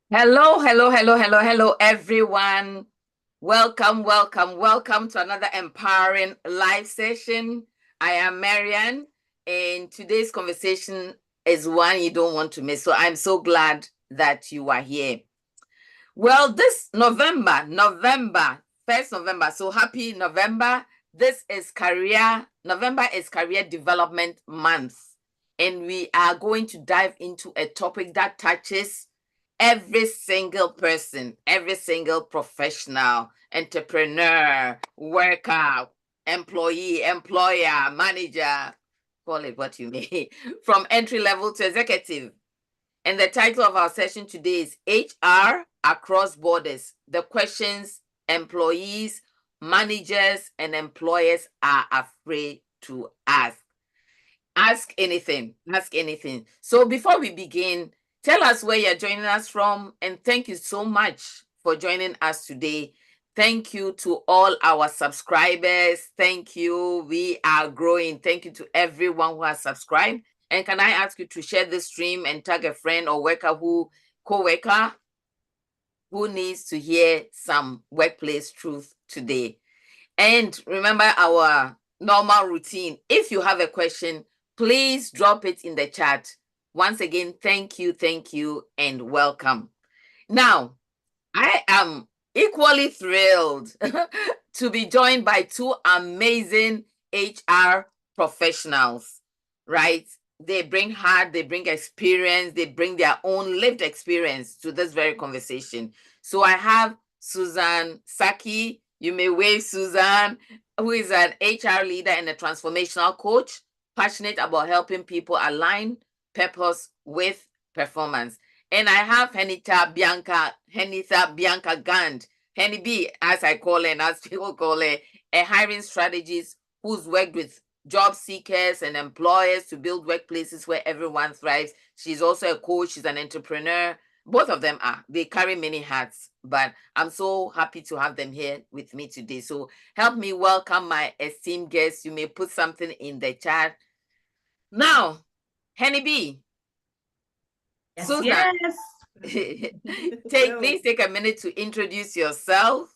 Hello, hello, hello, hello, hello, everyone. Welcome to another empowering live session. I am Marian, and today's conversation is one you don't want to miss. So I'm so glad that you are here. Well, this November, 1st November. So happy November. November is career development month. And we are going to dive into a topic that touches every single person, every single professional, entrepreneur, worker, employee, employer, manager, call it what you may, from entry level to executive. And the title of our session today is HR Across Borders, the questions employees, managers, and employers are afraid to ask. Ask anything. So before we begin, tell us where you're joining us from, and thank you so much for joining us today. Thank you to all our subscribers. Thank you. We are growing. Thank you to everyone who has subscribed. And can I ask you to share this stream and tag a friend or co-worker who needs to hear some workplace truth today? And remember our normal routine. If you have a question, please drop it in the chat. Once again, thank you, and welcome. Now, I am equally thrilled to be joined by two amazing HR professionals, right? They bring heart, they bring experience, they bring their own lived experience to this very conversation. So I have Susan Sackey. You may wave Susan, who is an HR leader and a transformational coach, passionate about helping people align purpose with performance. And I have Hennither Bianca Gant, Henny B, as I call her, and as people call her, a hiring strategist who's worked with job seekers and employers to build workplaces where everyone thrives. She's also a coach, she's an entrepreneur. Both of them are. They carry many hats, but I'm so happy to have them here with me today. So help me welcome my esteemed guests. You may put something in the chat. Now, Henny B. Yes, Susan, yes. please take a minute to introduce yourself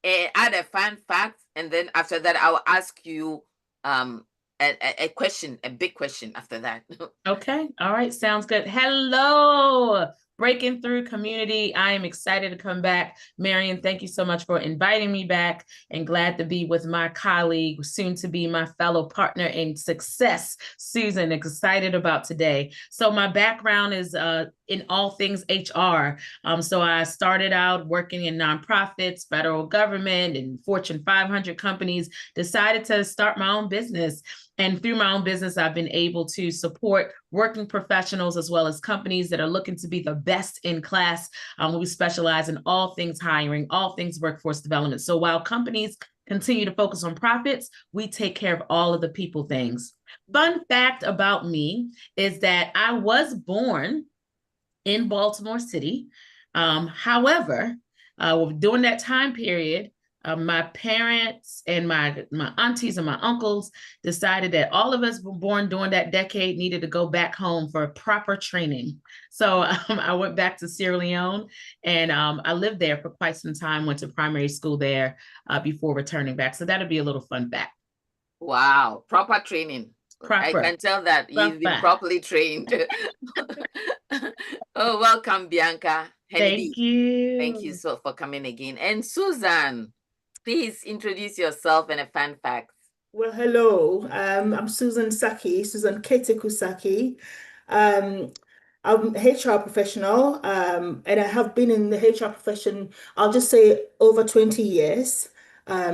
and add a fun fact, and then after that, I will ask you a question, a big question after that. Okay. All right. Sounds good. Hello, Breaking Through community. I am excited to come back. Marian, thank you so much for inviting me back, and glad to be with my colleague, soon to be my fellow partner in success, Susan. Excited about today. So my background is in all things HR. So I started out working in nonprofits, federal government, and Fortune 500 companies, decided to start my own business. And through my own business, I've been able to support working professionals as well as companies that are looking to be the best in class. We specialize in all things hiring, all things workforce development. So while companies continue to focus on profits, we take care of all of the people things. Fun fact about me is that I was born in Baltimore City. However, during that time period, my parents and my aunties and my uncles decided that all of us were born during that decade needed to go back home for proper training. So I went back to Sierra Leone, and I lived there for quite some time, went to primary school there before returning back. So that'll be a little fun fact. Wow, proper training. I Proper. can tell that you've been properly trained. Oh, welcome, Bianca. Thank Thank you you. so for coming again. And Susan, please introduce yourself and a fun fact. Well, hello. I'm Susan Sackey, Susan Keteku Sackey. Um, I'm a HR professional, and I have been in the HR profession, I'll just say over 20 years.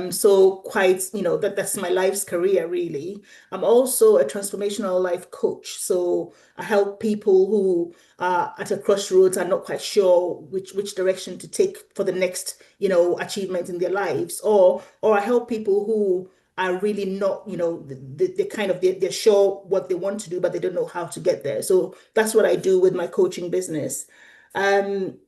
So quite, that's my life's career, really. I'm also a transformational life coach. So I help people who are at a crossroads are not quite sure which direction to take for the next, achievement in their lives, or I help people who are really not, they kind of they're sure what they want to do, but they don't know how to get there. So that's what I do with my coaching business. Um,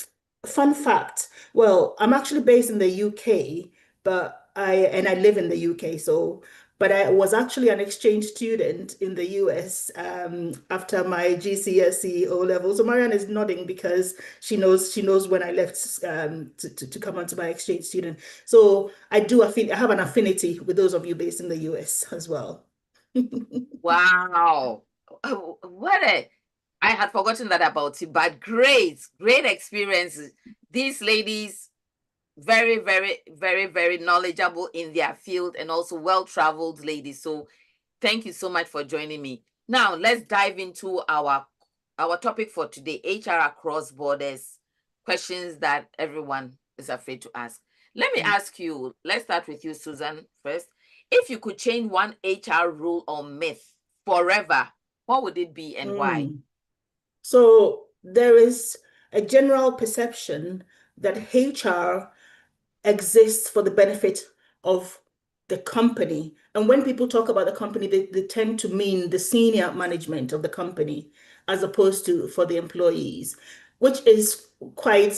Fun fact, well, I'm actually based in the UK, but I live in the UK. So, but I was actually an exchange student in the US after my GCSE O level. So Marian is nodding because she knows when I left to come onto my exchange student. So I have an affinity with those of you based in the US as well. Wow. Oh, I had forgotten that about you, but great experiences. These ladies, very, very, very, very knowledgeable in their field and also well-traveled ladies. So thank you so much for joining me. Now let's dive into our topic for today, HR across borders, questions that everyone is afraid to ask. Let me ask you, let's start with you, Susan, first. If you could change one HR rule or myth forever, what would it be and why? So there is a general perception that HR exists for the benefit of the company. And when people talk about the company, they tend to mean the senior management of the company as opposed to for the employees, which is quite,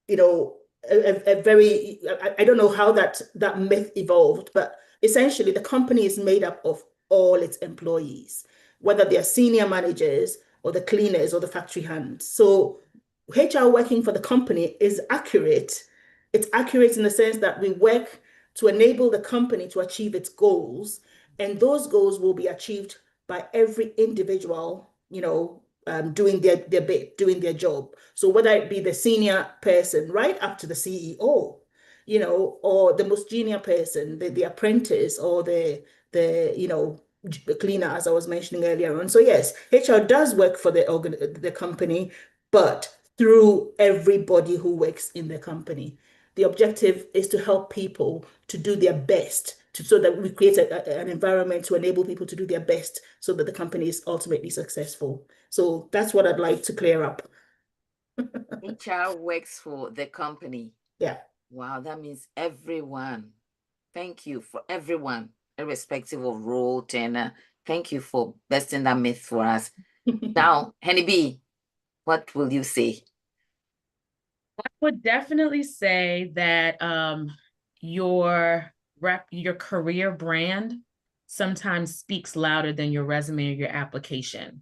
you know, a very, I don't know how that myth evolved, but essentially the company is made up of all its employees, whether they're senior managers or the cleaners or the factory hands. So HR working for the company is accurate. It's accurate in the sense that we work to enable the company to achieve its goals, and those goals will be achieved by every individual, doing their bit, doing their job. So whether it be the senior person right up to the CEO, or the most junior person, the apprentice, or the cleaner, as I was mentioning earlier on. So yes, HR does work for the company, but through everybody who works in the company. The objective is to help people to do their best, so that we create an environment to enable people to do their best so that the company is ultimately successful. So that's what I'd like to clear up. HR works for the company. Yeah. Wow, that means everyone. Thank you for everyone, irrespective of role, tenure. Thank you for busting that myth for us. Now, Henny B, what will you say? I would definitely say that your career brand sometimes speaks louder than your resume or your application.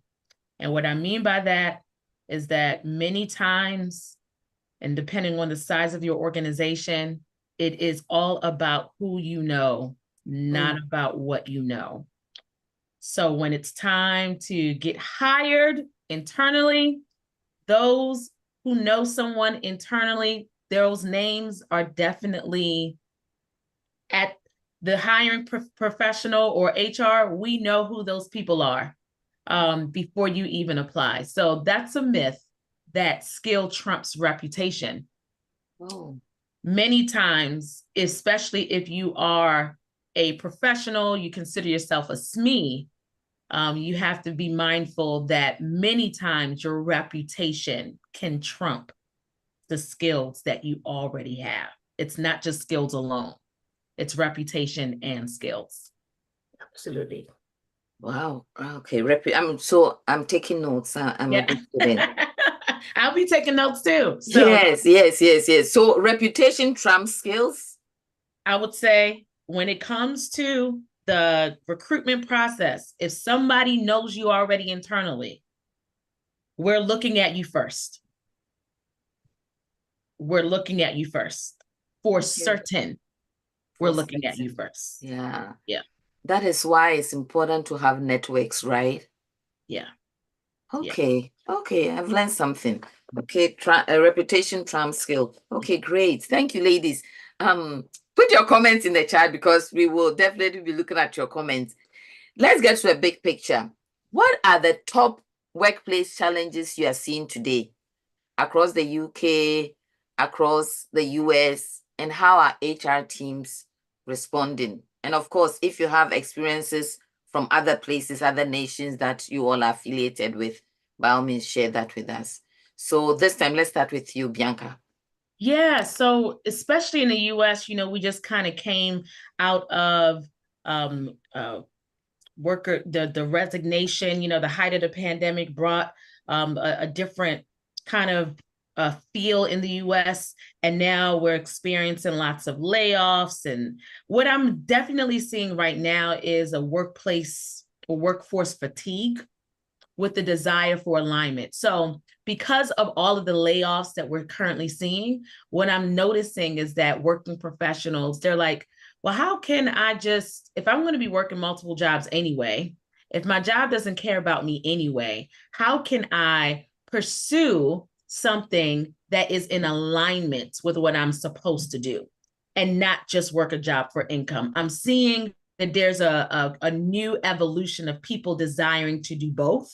And what I mean by that is that many times, and depending on the size of your organization, it is all about who you know, not about what you know. So when it's time to get hired internally, those who know someone internally, those names are definitely at the hiring professional or HR. We know who those people are before you even apply. So that's a myth that skill trumps reputation. Oh. Many times, especially if you are a professional, you consider yourself a SME, you have to be mindful that many times your reputation can trump the skills that you already have. It's not just skills alone. It's reputation and skills. Absolutely. Wow. Okay. I'm taking notes. I'm a good student. I'll be taking notes too. So yes. So reputation trumps skills. I would say when it comes to the recruitment process, if somebody knows you already internally, we're looking at you first. We're looking at you first. For certain, we're looking at you first. Yeah. Yeah. That is why it's important to have networks, right? Yeah. Okay. Yeah. Okay. I've learned something. Okay. Reputation trumps skill. Okay, great. Thank you, ladies. Put your comments in the chat because we will definitely be looking at your comments. Let's get to a big picture. What are the top workplace challenges you are seeing today across the UK, across the US, and how are HR teams responding? And of course, if you have experiences from other places, other nations that you all are affiliated with, by all means, share that with us. So this time, let's start with you, Bianca. Yeah, so especially in the US, we just kind of came out of the resignation, the height of the pandemic brought a different kind of feel in the US. And now we're experiencing lots of layoffs. And what I'm definitely seeing right now is a workplace or workforce fatigue with the desire for alignment. So because of all of the layoffs that we're currently seeing, what I'm noticing is that working professionals, they're like, well, how can I just, if I'm going to be working multiple jobs anyway, if my job doesn't care about me anyway, how can I pursue something that is in alignment with what I'm supposed to do and not just work a job for income? I'm seeing that there's a new evolution of people desiring to do both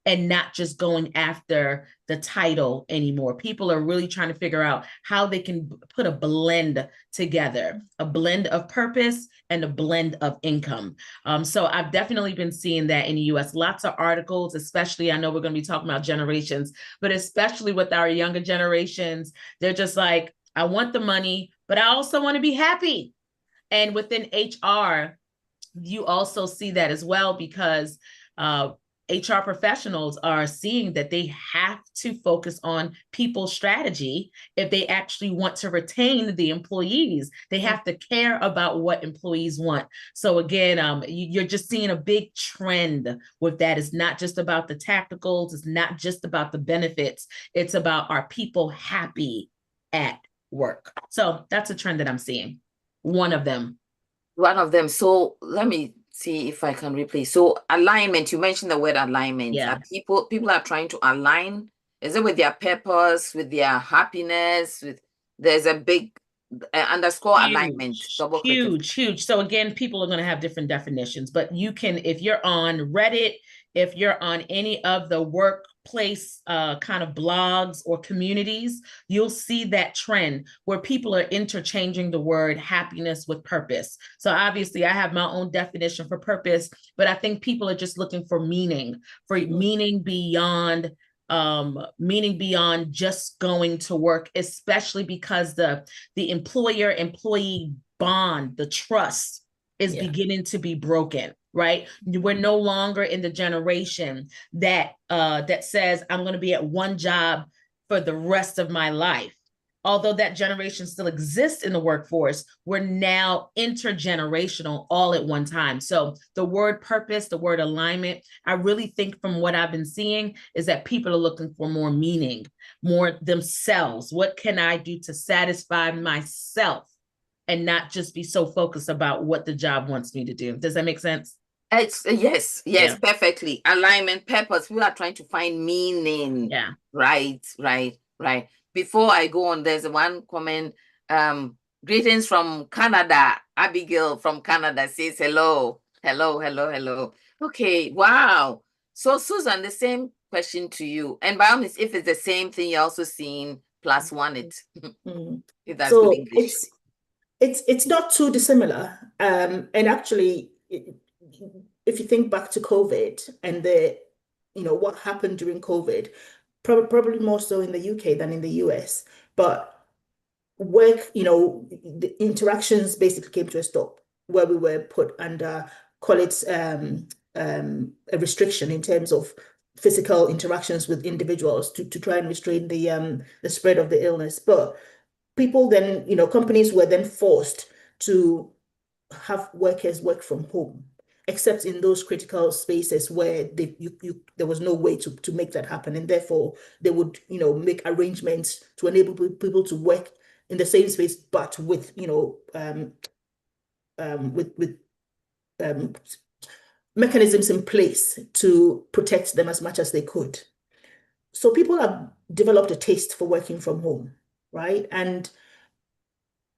and not just going after the title anymore. People are really trying to figure out how they can put a blend together, a blend of purpose and a blend of income. So I've definitely been seeing that in the US. Lots of articles, especially, I know we're going to be talking about generations, but especially with our younger generations, they're just like, I want the money, but I also want to be happy. And within HR, you also see that as well, because HR professionals are seeing that they have to focus on people strategy if they actually want to retain the employees. They have to care about what employees want. So again, you're just seeing a big trend with that. It's not just about the tacticals. It's not just about the benefits. It's about, are people happy at work? So that's a trend that I'm seeing. One of them. So let me see if I can replace. So alignment, you mentioned the word alignment. Yeah. People are trying to align. Is it with their purpose, with their happiness? There's a big underscore alignment. Huge. So again, people are going to have different definitions, but you can, if you're on Reddit, if you're on any of the workplace kind of blogs or communities, you'll see that trend where people are interchanging the word happiness with purpose. So obviously I have my own definition for purpose, but I think people are just looking for meaning beyond just going to work, especially because the employer-employee bond, the trust is beginning to be broken. Right? We're no longer in the generation that says, I'm going to be at one job for the rest of my life. Although that generation still exists in the workforce, we're now intergenerational all at one time. So the word purpose, the word alignment, I really think from what I've been seeing is that people are looking for more meaning, more themselves. What can I do to satisfy myself and not just be so focused about what the job wants me to do? Does that make sense? It's yes, perfectly. Alignment, purpose. We are trying to find meaning. Yeah. Right. Before I go on, there's one comment. Greetings from Canada. Abigail from Canada says hello. Okay, wow. So Susan, the same question to you. And by all means, if it's the same thing, you're also seeing +1 it. If that's so good English. It's not too dissimilar. And actually, if you think back to COVID and what happened during COVID, probably more so in the UK than in the US, but work, the interactions basically came to a stop where we were put under, call it a restriction in terms of physical interactions with individuals to try and restrain the spread of the illness. But people then, companies were then forced to have workers work from home, except in those critical spaces where there was no way to make that happen. And therefore, they would, make arrangements to enable people to work in the same space, but with, mechanisms in place to protect them as much as they could. So people have developed a taste for working from home, right? And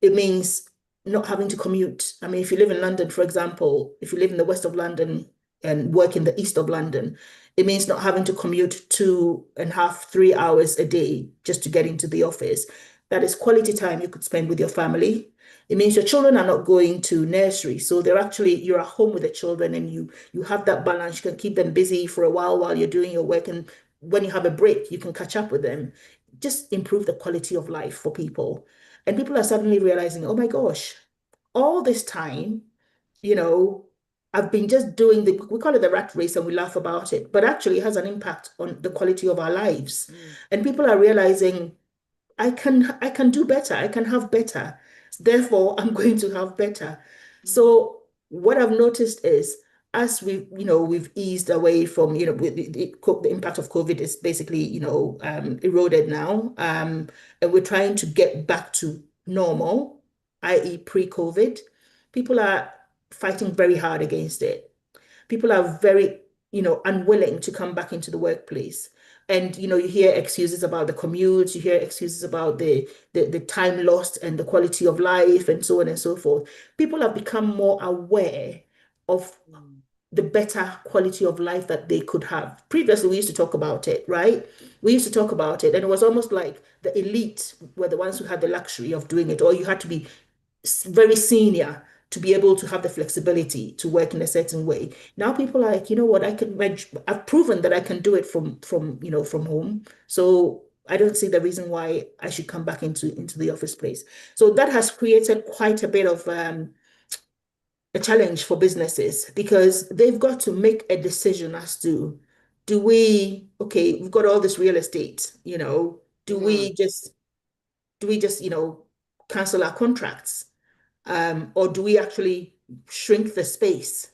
it means not having to commute. I mean, if you live in London, for example, if you live in the west of London and work in the east of London, it means not having to commute 2.5, 3 hours a day just to get into the office. That is quality time you could spend with your family. It means your children are not going to nursery. So you're at home with the children and you have that balance. You can keep them busy for a while you're doing your work. And when you have a break, you can catch up with them. Just improve the quality of life for people. And people are suddenly realizing, oh my gosh, all this time, I've been just doing we call it the rat race and we laugh about it, but actually it has an impact on the quality of our lives. And people are realizing I can do better. I can have better. Therefore, I'm going to have better. So what I've noticed is as we've eased away from, the impact of COVID is basically, eroded now. And we're trying to get back to normal, i.e. pre-COVID. People are fighting very hard against it. People are very, unwilling to come back into the workplace. And, you hear excuses about the commute, you hear excuses about the time lost and the quality of life and so on and so forth. People have become more aware of the better quality of life that they could have. Previously, we used to talk about it, right? We used to talk about it, and it was almost like the elite were the ones who had the luxury of doing it, or you had to be very senior to be able to have the flexibility to work in a certain way. Now people are like, you know what, I've proven that I can do it from home. So I don't see the reason why I should come back into the office place. So that has created quite a bit of a challenge for businesses because they've got to make a decision as to okay, we've got all this real estate, do we just cancel our contracts? Or do we actually shrink the space?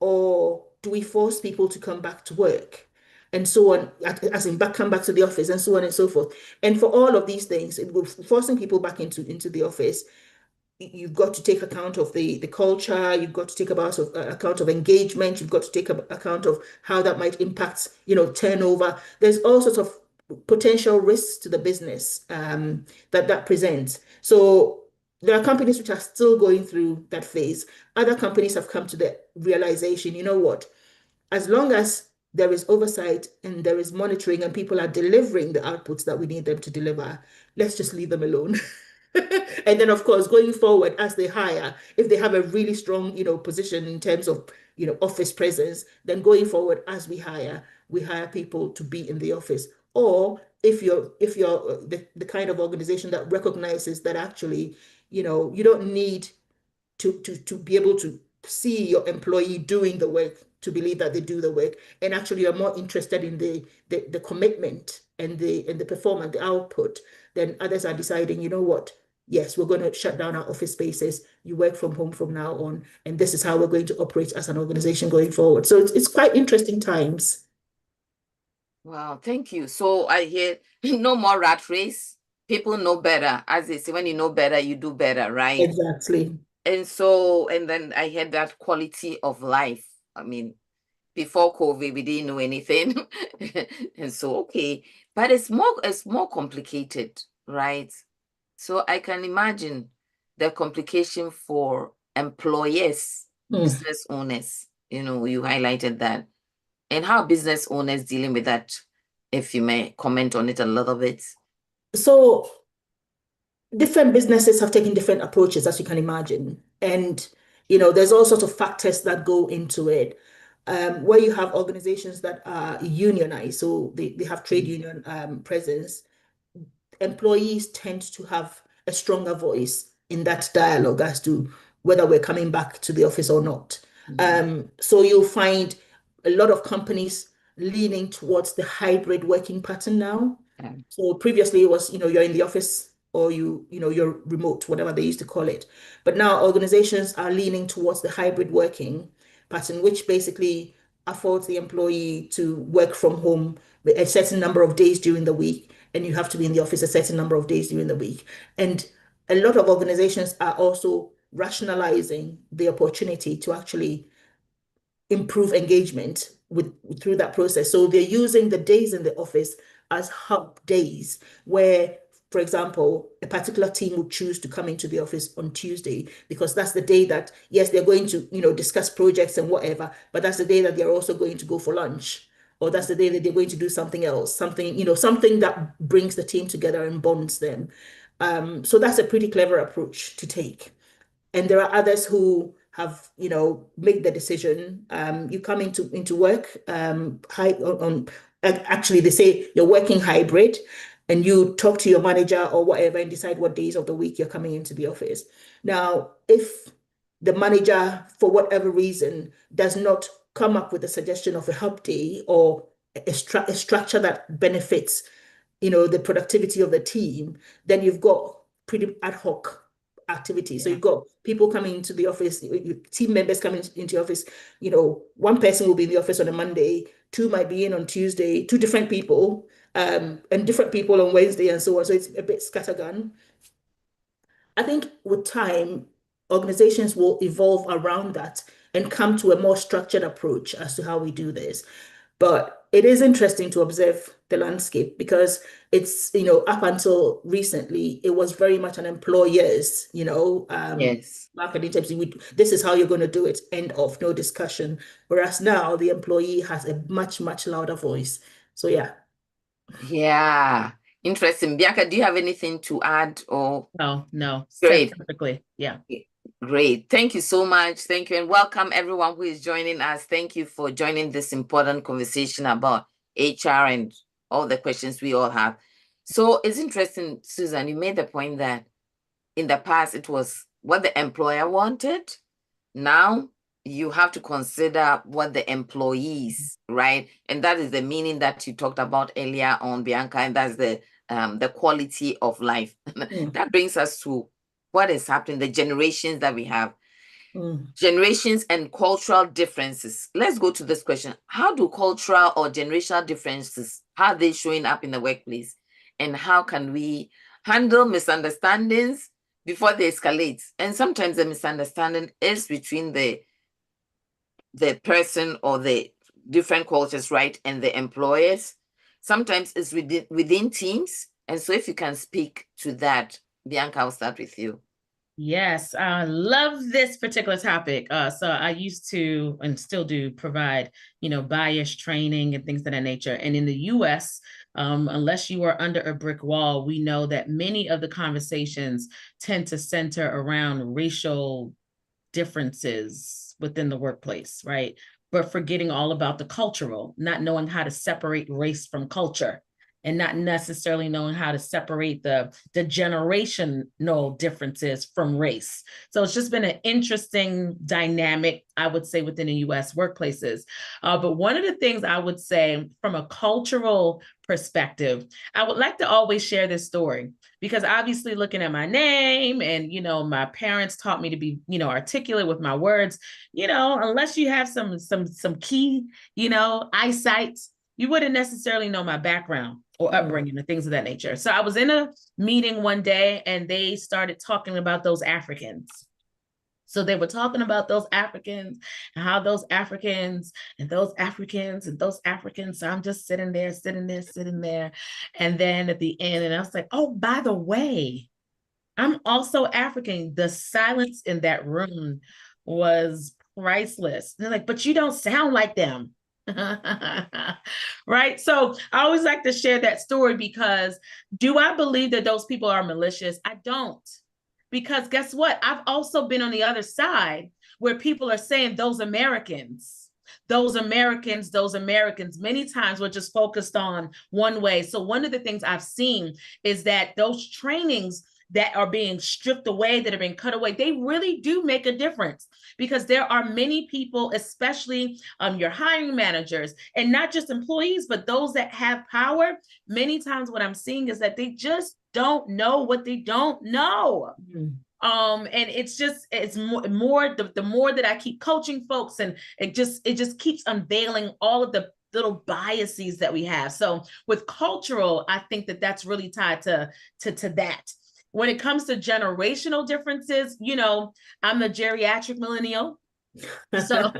Or do we force people to come back to work? And so on, as in come back to the office and so on and so forth. And for all of these things, forcing people back into the office, you've got to take account of the culture, you've got to take account of engagement, you've got to take account of how that might impact, turnover. There's all sorts of potential risks to the business that presents. So there are companies which are still going through that phase. Other companies have come to the realization, you know what, as long as there is oversight and there is monitoring and people are delivering the outputs that we need them to deliver, let's just leave them alone. And then, of course, going forward, as they hire, if they have a really strong, position in terms of, office presence, then going forward, as we hire people to be in the office. Or if you're the kind of organization that recognizes that actually, you don't need to be able to see your employee doing the work to believe that they do the work, and actually you're more interested in the commitment and the performance, the output, then others are deciding, you know what, yes, we're going to shut down our office spaces. You work from home from now on, and this is how we're going to operate as an organization going forward. So it's quite interesting times. Wow, thank you. So I hear no more rat race. People know better. As they say, when you know better, you do better, right? Exactly. And then I had that quality of life. I mean, before COVID, we didn't know anything. And so, okay, but it's more complicated, right? So I can imagine the complication for employers, business owners, you highlighted that, and how business owners dealing with that, if you may comment on it a little bit. So different businesses have taken different approaches, as you can imagine. And, there's all sorts of factors that go into it. Where you have organizations that are unionized, so they have trade union presence, employees tend to have a stronger voice in that dialogue as to whether we're coming back to the office or not. So you'll find a lot of companies leaning towards the hybrid working pattern now. So previously it was, you're in the office or you're remote, whatever they used to call it. But now organizations are leaning towards the hybrid working pattern, which basically affords the employee to work from home a certain number of days during the week, and you have to be in the office a certain number of days during the week. And a lot of organizations are also rationalizing the opportunity to actually improve engagement through that process. So they're using the days in the office as hub days where, for example, a particular team would choose to come into the office on Tuesday because that's the day that, yes, they're going to, discuss projects and whatever, but that's the day that they're also going to go for lunch, or that's the day that they're going to do something else, something that brings the team together and bonds them. So that's a pretty clever approach to take. And there are others who have, make the decision. You come into work, actually they say you're working hybrid, and you talk to your manager or whatever and decide what days of the week you're coming into the office. Now, if the manager, for whatever reason, does not come up with a suggestion of a hub day or a structure that benefits the productivity of the team, then you've got pretty ad hoc activities. So Yeah. you've got people coming into the office, team members coming into the office. One person will be in the office on a Monday, two might be in on Tuesday, two different people, and different people on Wednesday and so on. So it's a bit scattergun. I think with time, organizations will evolve around that and come to a more structured approach as to how we do this. But it is interesting to observe the landscape because it's, up until recently, it was very much an employer's, Yes. marketing terms. This is how you're going to do it, end of, no discussion. Whereas now the employee has a much, much louder voice. So yeah. Yeah. Interesting. Bianca, do you have anything to add or? No, said Great. perfectly. Yeah. Great. Thank you so much. Thank you. And welcome everyone who is joining us. Thank you for joining this important conversation about HR and all the questions we all have. So it's interesting, Susan, you made the point that in the past it was what the employer wanted. Now you have to consider what the employees, right? And that is the meaning that you talked about earlier on, Bianca, and that's the quality of life. Mm, That brings us to what is happening, the generations that we have. mm. Generations and cultural differences. Let's go to this question. How do cultural or generational differences, how are they showing up in the workplace? And how can we handle misunderstandings before they escalate? And sometimes the misunderstanding is between the person or the different cultures, right, and the employers. Sometimes it's within teams. And so if you can speak to that, Bianca, I'll start with you. Yes, I love this particular topic. So I used to and still do provide, bias training and things of that nature. And in the US, unless you are under a brick wall, we know that many of the conversations tend to center around racial differences within the workplace, right? But forgetting all about the cultural, not knowing how to separate race from culture, and not necessarily knowing how to separate the generational differences from race. So it's just been an interesting dynamic, I would say, within the US workplaces. But one of the things I would say from a cultural perspective, I would like to always share this story because obviously looking at my name and, my parents taught me to be, articulate with my words, unless you have some key, eyesight, you wouldn't necessarily know my background or upbringing and things of that nature. So I was in a meeting one day and they started talking about those Africans. So they were talking about those Africans and how those Africans and those Africans and those Africans. So I'm just sitting there. And then at the end, and I was like, oh, by the way, I'm also African. The silence in that room was priceless. They're like, but you don't sound like them. Right. So I always like to share that story because do I believe that those people are malicious? I don't. Because guess what? I've also been on the other side where people are saying those Americans, many times we're just focused on one way. So one of the things I've seen is that those trainings that are being stripped away, that are being cut away, they really do make a difference because there are many people, especially your hiring managers and not just employees, but those that have power. Many times what I'm seeing is that they just don't know what they don't know. And it's more the more that I keep coaching folks, and it just keeps unveiling all of the little biases that we have. So with cultural, I think that that's really tied to that. When it comes to generational differences, I'm the geriatric millennial. So,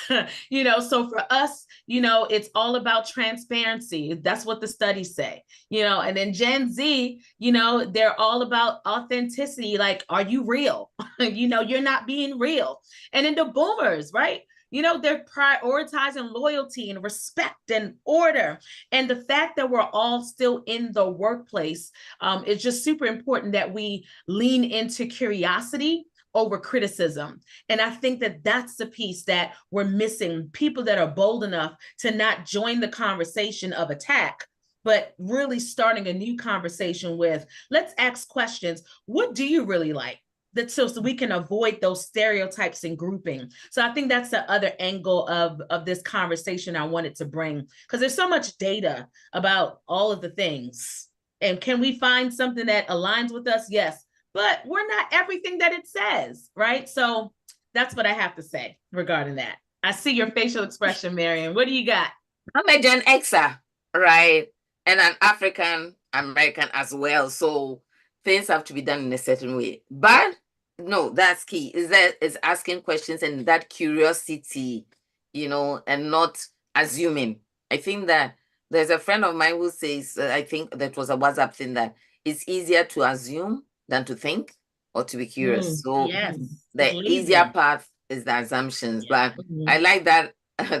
so for us, it's all about transparency. That's what the studies say, and then Gen Z, they're all about authenticity. Like, are you real? You're not being real. And then the boomers, right? They're prioritizing loyalty and respect and order. And the fact that we're all still in the workplace, it's just super important that we lean into curiosity over criticism. And I think that that's the piece that we're missing. People that are bold enough to not join the conversation of attack, but really starting a new conversation with, let's ask questions. What do you really like? so we can avoid those stereotypes and grouping. So I think that's the other angle of this conversation I wanted to bring, because there's so much data about all of the things. And can we find something that aligns with us? Yes, but we're not everything that it says, right? So that's what I have to say regarding that. I see your facial expression, Marian. What do you got? I'm a Gen Xer, right? And an African American as well. So things have to be done in a certain way. But no, that's key. Is asking questions and that curiosity, and not assuming. I think that there's a friend of mine who says, I think that was a WhatsApp thing, that it's easier to assume than to think or to be curious. So yes, the easier path is the assumptions. But I like that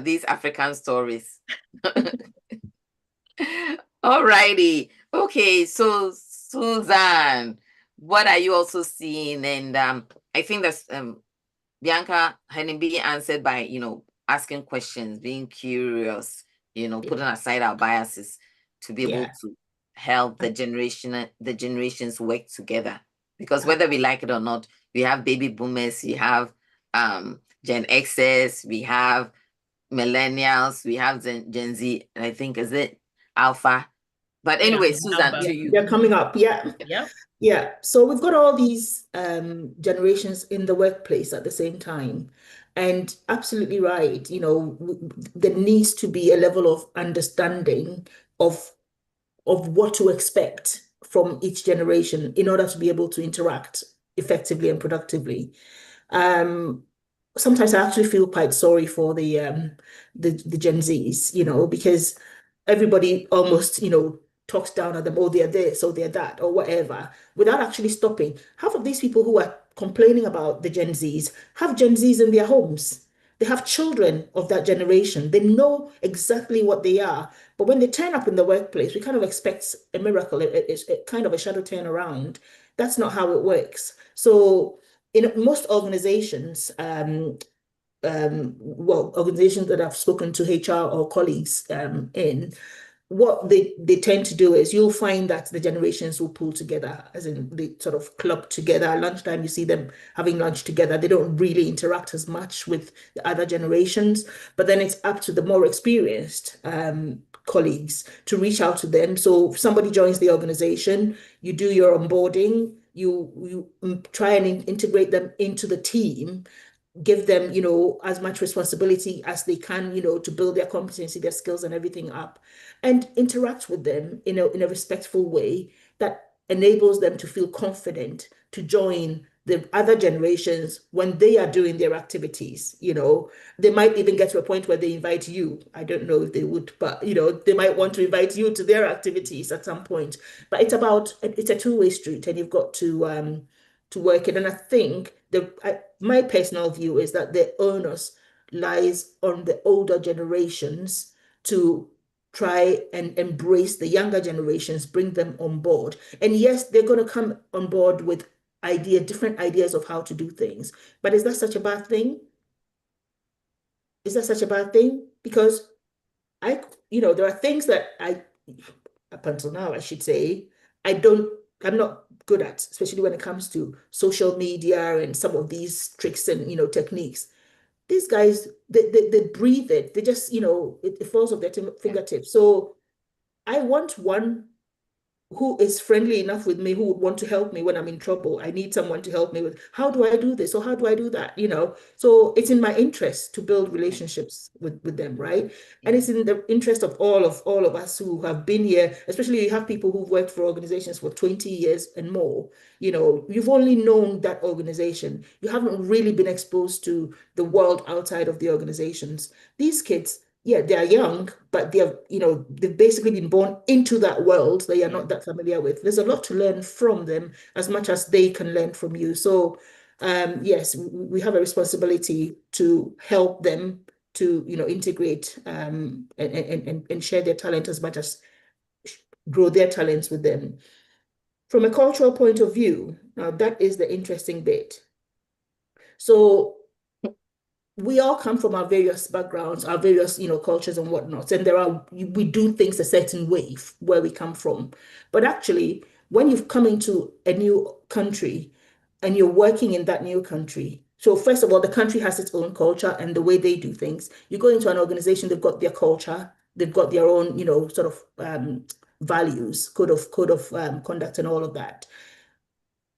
these African stories. All righty. Okay, so Susan, what are you also seeing? And I think that's Bianca Hennither answered by asking questions, being curious, putting aside our biases to be able to help the generations work together. Because whether we like it or not, we have baby boomers, we have Gen X's, we have millennials, we have Gen Z, and I think is it Alpha. But anyway, Susan, to you. They're coming up. Yeah. Yep. Yeah. So we've got all these generations in the workplace at the same time. And absolutely right. There needs to be a level of understanding of what to expect from each generation in order to be able to interact effectively and productively. Sometimes I actually feel quite sorry for the Gen Zs, because everybody almost, talks down at them, oh, they're this, or they're that, or whatever, without actually stopping. Half of these people who are complaining about the Gen Zs have Gen Zs in their homes. They have children of that generation. They know exactly what they are. But when they turn up in the workplace, we kind of expect a miracle. It's kind of a shadow turnaround. That's not how it works. So in most organizations, organizations that I've spoken to HR or colleagues in, what they tend to do is you'll find that the generations will pull together, as in they sort of club together. At lunchtime, you see them having lunch together. They don't really interact as much with the other generations, but then it's up to the more experienced colleagues to reach out to them. So if somebody joins the organization, you do your onboarding, you try and integrate them into the team, give them, as much responsibility as they can, to build their competency, their skills and everything up, and interact with them in a respectful way that enables them to feel confident to join the other generations when they are doing their activities. They might even get to a point where they invite you. I don't know if they would, but they might want to invite you to their activities at some point. But it's a two-way street, and you've got to work it. And I think my personal view is that the onus lies on the older generations to try and embrace the younger generations, bring them on board. And yes, they're going to come on board with different ideas of how to do things. But is that such a bad thing? Is that such a bad thing? Because there are things that up until now, I should say, I'm not good at, especially when it comes to social media and some of these tricks and, techniques. These guys, they breathe it. They just, it falls off their fingertips. So I want one who is friendly enough with me, who would want to help me when I'm in trouble. I need someone to help me with, how do I do this? Or how do I do that? So it's in my interest to build relationships with them, right? And it's in the interest of all of us who have been here, especially you have people who've worked for organizations for 20 years and more. You've only known that organization. You haven't really been exposed to the world outside of the organizations. These kids, yeah, they're young, but they've basically been born into that world they are not that familiar with. There's a lot to learn from them as much as they can learn from you. So yes, we have a responsibility to help them to integrate and share their talent as much as grow their talents with them. From a cultural point of view, now that is the interesting bit. So we all come from our various backgrounds, our various, cultures and whatnot. And we do things a certain way where we come from. But actually, when you've come into a new country, and you're working in that new country. So first of all, the country has its own culture and the way they do things. You go into an organization, they've got their culture, they've got their own, sort of values, code of conduct, and all of that.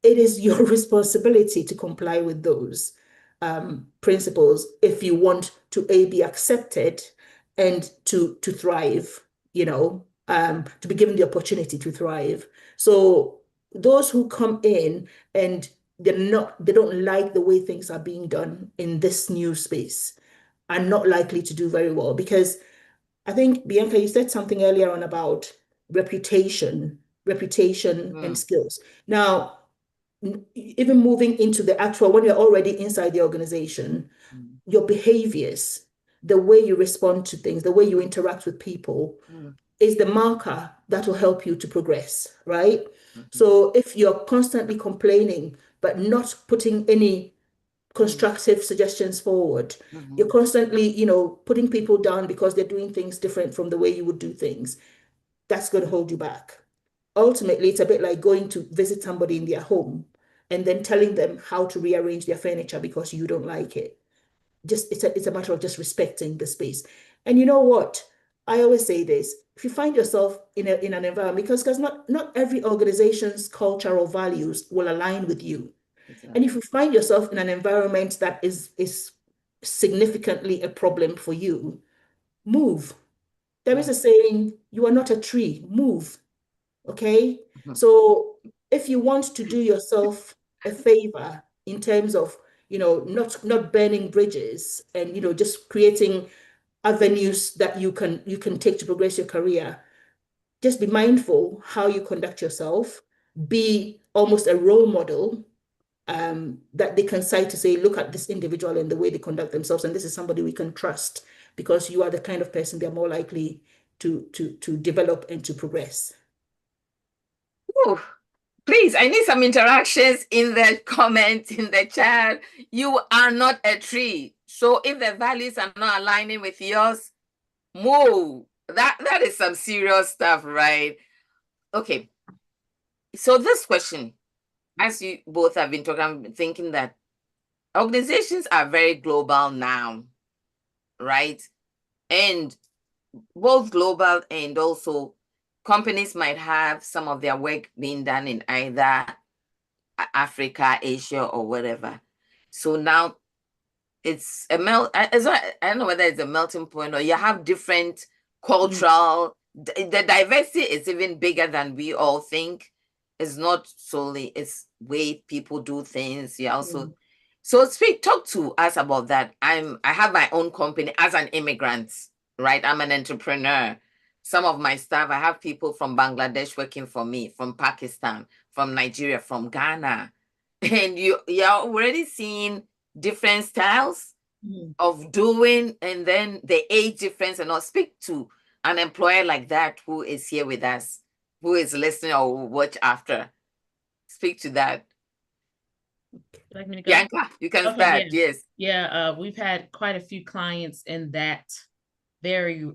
It is your responsibility to comply with those principles if you want to be accepted and to thrive, to be given the opportunity to thrive. So those who come in and they don't like the way things are being done in this new space are not likely to do very well, because I think, Bianca, you said something earlier on about reputation and skills. Now, even moving into the actual, when you're already inside the organization, your behaviors, the way you respond to things, the way you interact with people is the marker that will help you to progress, right? So if you're constantly complaining, but not putting any constructive suggestions forward, you're constantly, putting people down because they're doing things different from the way you would do things, that's going to hold you back. Ultimately, it's a bit like going to visit somebody in their home and then telling them how to rearrange their furniture because you don't like it. Just it's a matter of just respecting the space. And you know what? I always say this: if you find yourself in an environment, because not every organization's culture or values will align with you. Exactly. And if you find yourself in an environment that is significantly a problem for you, move. There is a saying, you are not a tree, move. Okay. So if you want to do yourself a favor in terms of, not burning bridges and, just creating avenues that you can take to progress your career, just be mindful how you conduct yourself, be almost a role model that they can cite to say, look at this individual and the way they conduct themselves, and this is somebody we can trust, because you are the kind of person they're more likely to develop and to progress. Ooh, please, I need some interactions in the comments, in the chat. You are not a tree. So if the values are not aligning with yours, move. That is some serious stuff, right? Okay. So this question, as you both have been talking, I'm thinking that organizations are very global now, right? And both global and also companies might have some of their work being done in either Africa, Asia, or whatever. So now it's I don't know whether it's a melting point or you have different cultural, the diversity is even bigger than we all think. It's not solely, it's way people do things. You also, so talk to us about that. I have my own company as an immigrant, right? I'm an entrepreneur. Some of my staff, I have people from Bangladesh working for me, from Pakistan, from Nigeria, from Ghana. And you're already seeing different styles of doing, and then the age difference, and I'll speak to an employer like that who is here with us, who is listening or will watch after. Speak to that. Like me to go? Bianca, you can start. Yes. Yeah, we've had quite a few clients in that very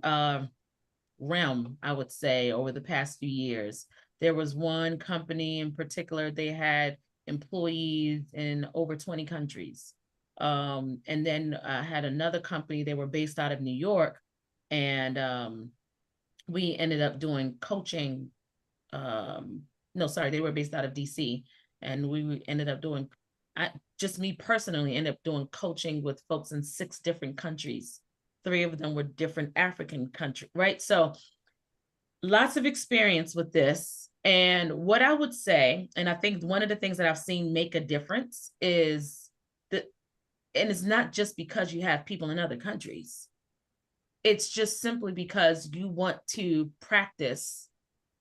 realm, I would say, over the past few years. There was one company in particular, they had employees in over 20 countries. And then I had another company, they were based out of New York, and we ended up doing coaching. No, sorry, they were based out of DC, and we ended up doing, just me personally, ended up doing coaching with folks in 6 different countries. 3 of them were different African countries, right? So lots of experience with this. And what I would say, and I think one of the things that I've seen make a difference is that, and it's not just because you have people in other countries. It's just simply because you want to practice,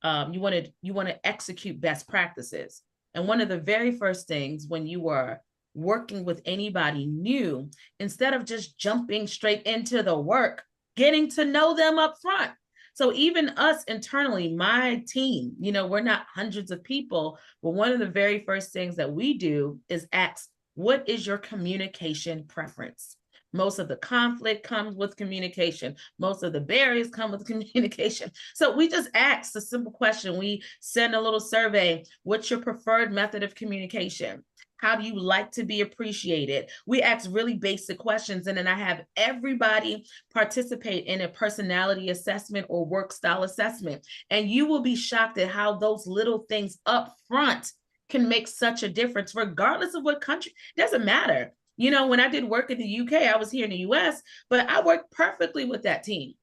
you want to execute best practices. And one of the very first things when you are working with anybody new, instead of just jumping straight into the work, getting to know them up front. So even us internally, my team, we're not hundreds of people, but one of the very first things that we do is ask, what is your communication preference? Most of the conflict comes with communication. Most of the barriers come with communication. So we just ask a simple question. We send a little survey. What's your preferred method of communication? How do you like to be appreciated? We ask really basic questions, and then I have everybody participate in a personality assessment or work style assessment. And you will be shocked at how those little things up front can make such a difference, regardless of what country. It doesn't matter. You know, when I did work in the UK, I was here in the US, but I worked perfectly with that team.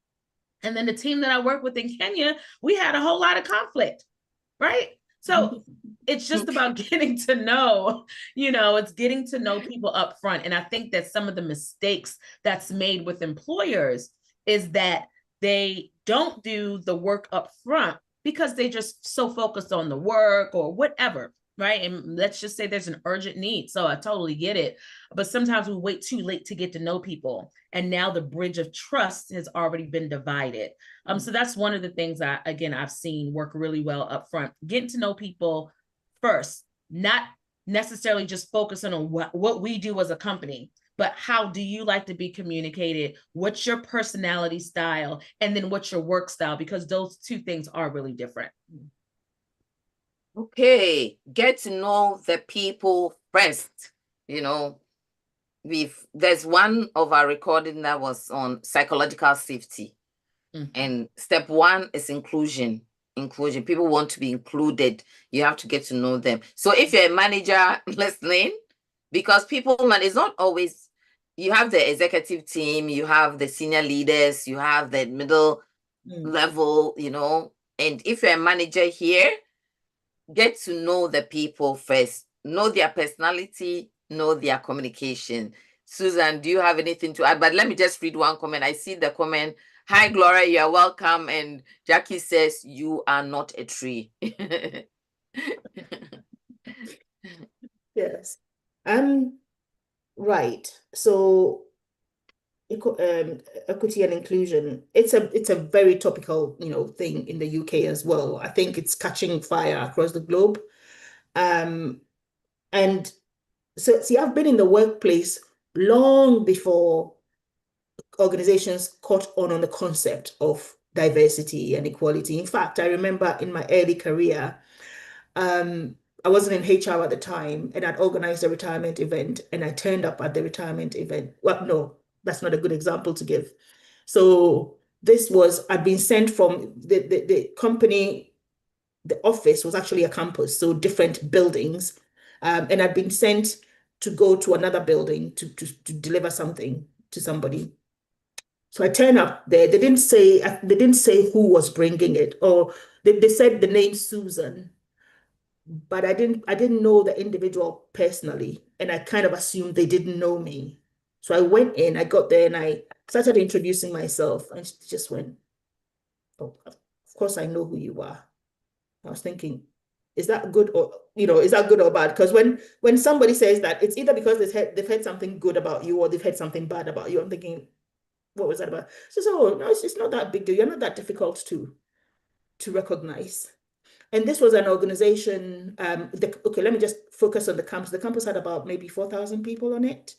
And then the team that I worked with in Kenya, we had a whole lot of conflict, right? So it's just about getting to know, it's getting to know people up front. And I think that some of the mistakes that's made with employers is that they don't do the work up front because they just so focused on the work or whatever, right? And let's just say there's an urgent need. So I totally get it. But sometimes we wait too late to get to know people. And now the bridge of trust has already been divided. So that's one of the things I've seen work really well up front. Getting to know people first, not necessarily just focusing on what we do as a company, but how do you like to be communicated? What's your personality style? And then what's your work style? Because those two things are really different. Okay, get to know the people first. There's one of our recording that was on psychological safety. And step one is inclusion. People want to be included. You have to get to know them. So if you're a manager listening, because it's not always, you have the executive team, you have the senior leaders, you have the middle level, and if you're a manager here, get to know the people first. Know their personality, know their communication. Susan, do you have anything to add? But let me just read one comment. I see the comment. Hi, Gloria, you are welcome. And Jackie says, you are not a tree. Yes. Right. So equity and inclusion, it's a very topical, thing in the UK as well. I think it's catching fire across the globe. And so see, I've been in the workplace long before organizations caught on the concept of diversity and equality. In fact, I remember in my early career, I wasn't in HR at the time, and I'd organized a retirement event, and I turned up at the retirement event. Well, no, that's not a good example to give. So I'd been sent from the company, the office was actually a campus, so different buildings. And I'd been sent to go to another building to deliver something to somebody. So I turn up there. They didn't say who was bringing it, or they said the name Susan, but I didn't know the individual personally, and I kind of assumed they didn't know me. So I went in, I got there, and I started introducing myself, and she just went, "Oh, of course I know who you are." I was thinking, is that good or bad? Because when somebody says that, it's either because they've heard something good about you or they've heard something bad about you. I'm thinking, what was that about? She says, oh, no, it's not that big deal. You're not that difficult to recognize. And this was an organization. Okay, let me just focus on the campus. The campus had about maybe 4,000 people on it.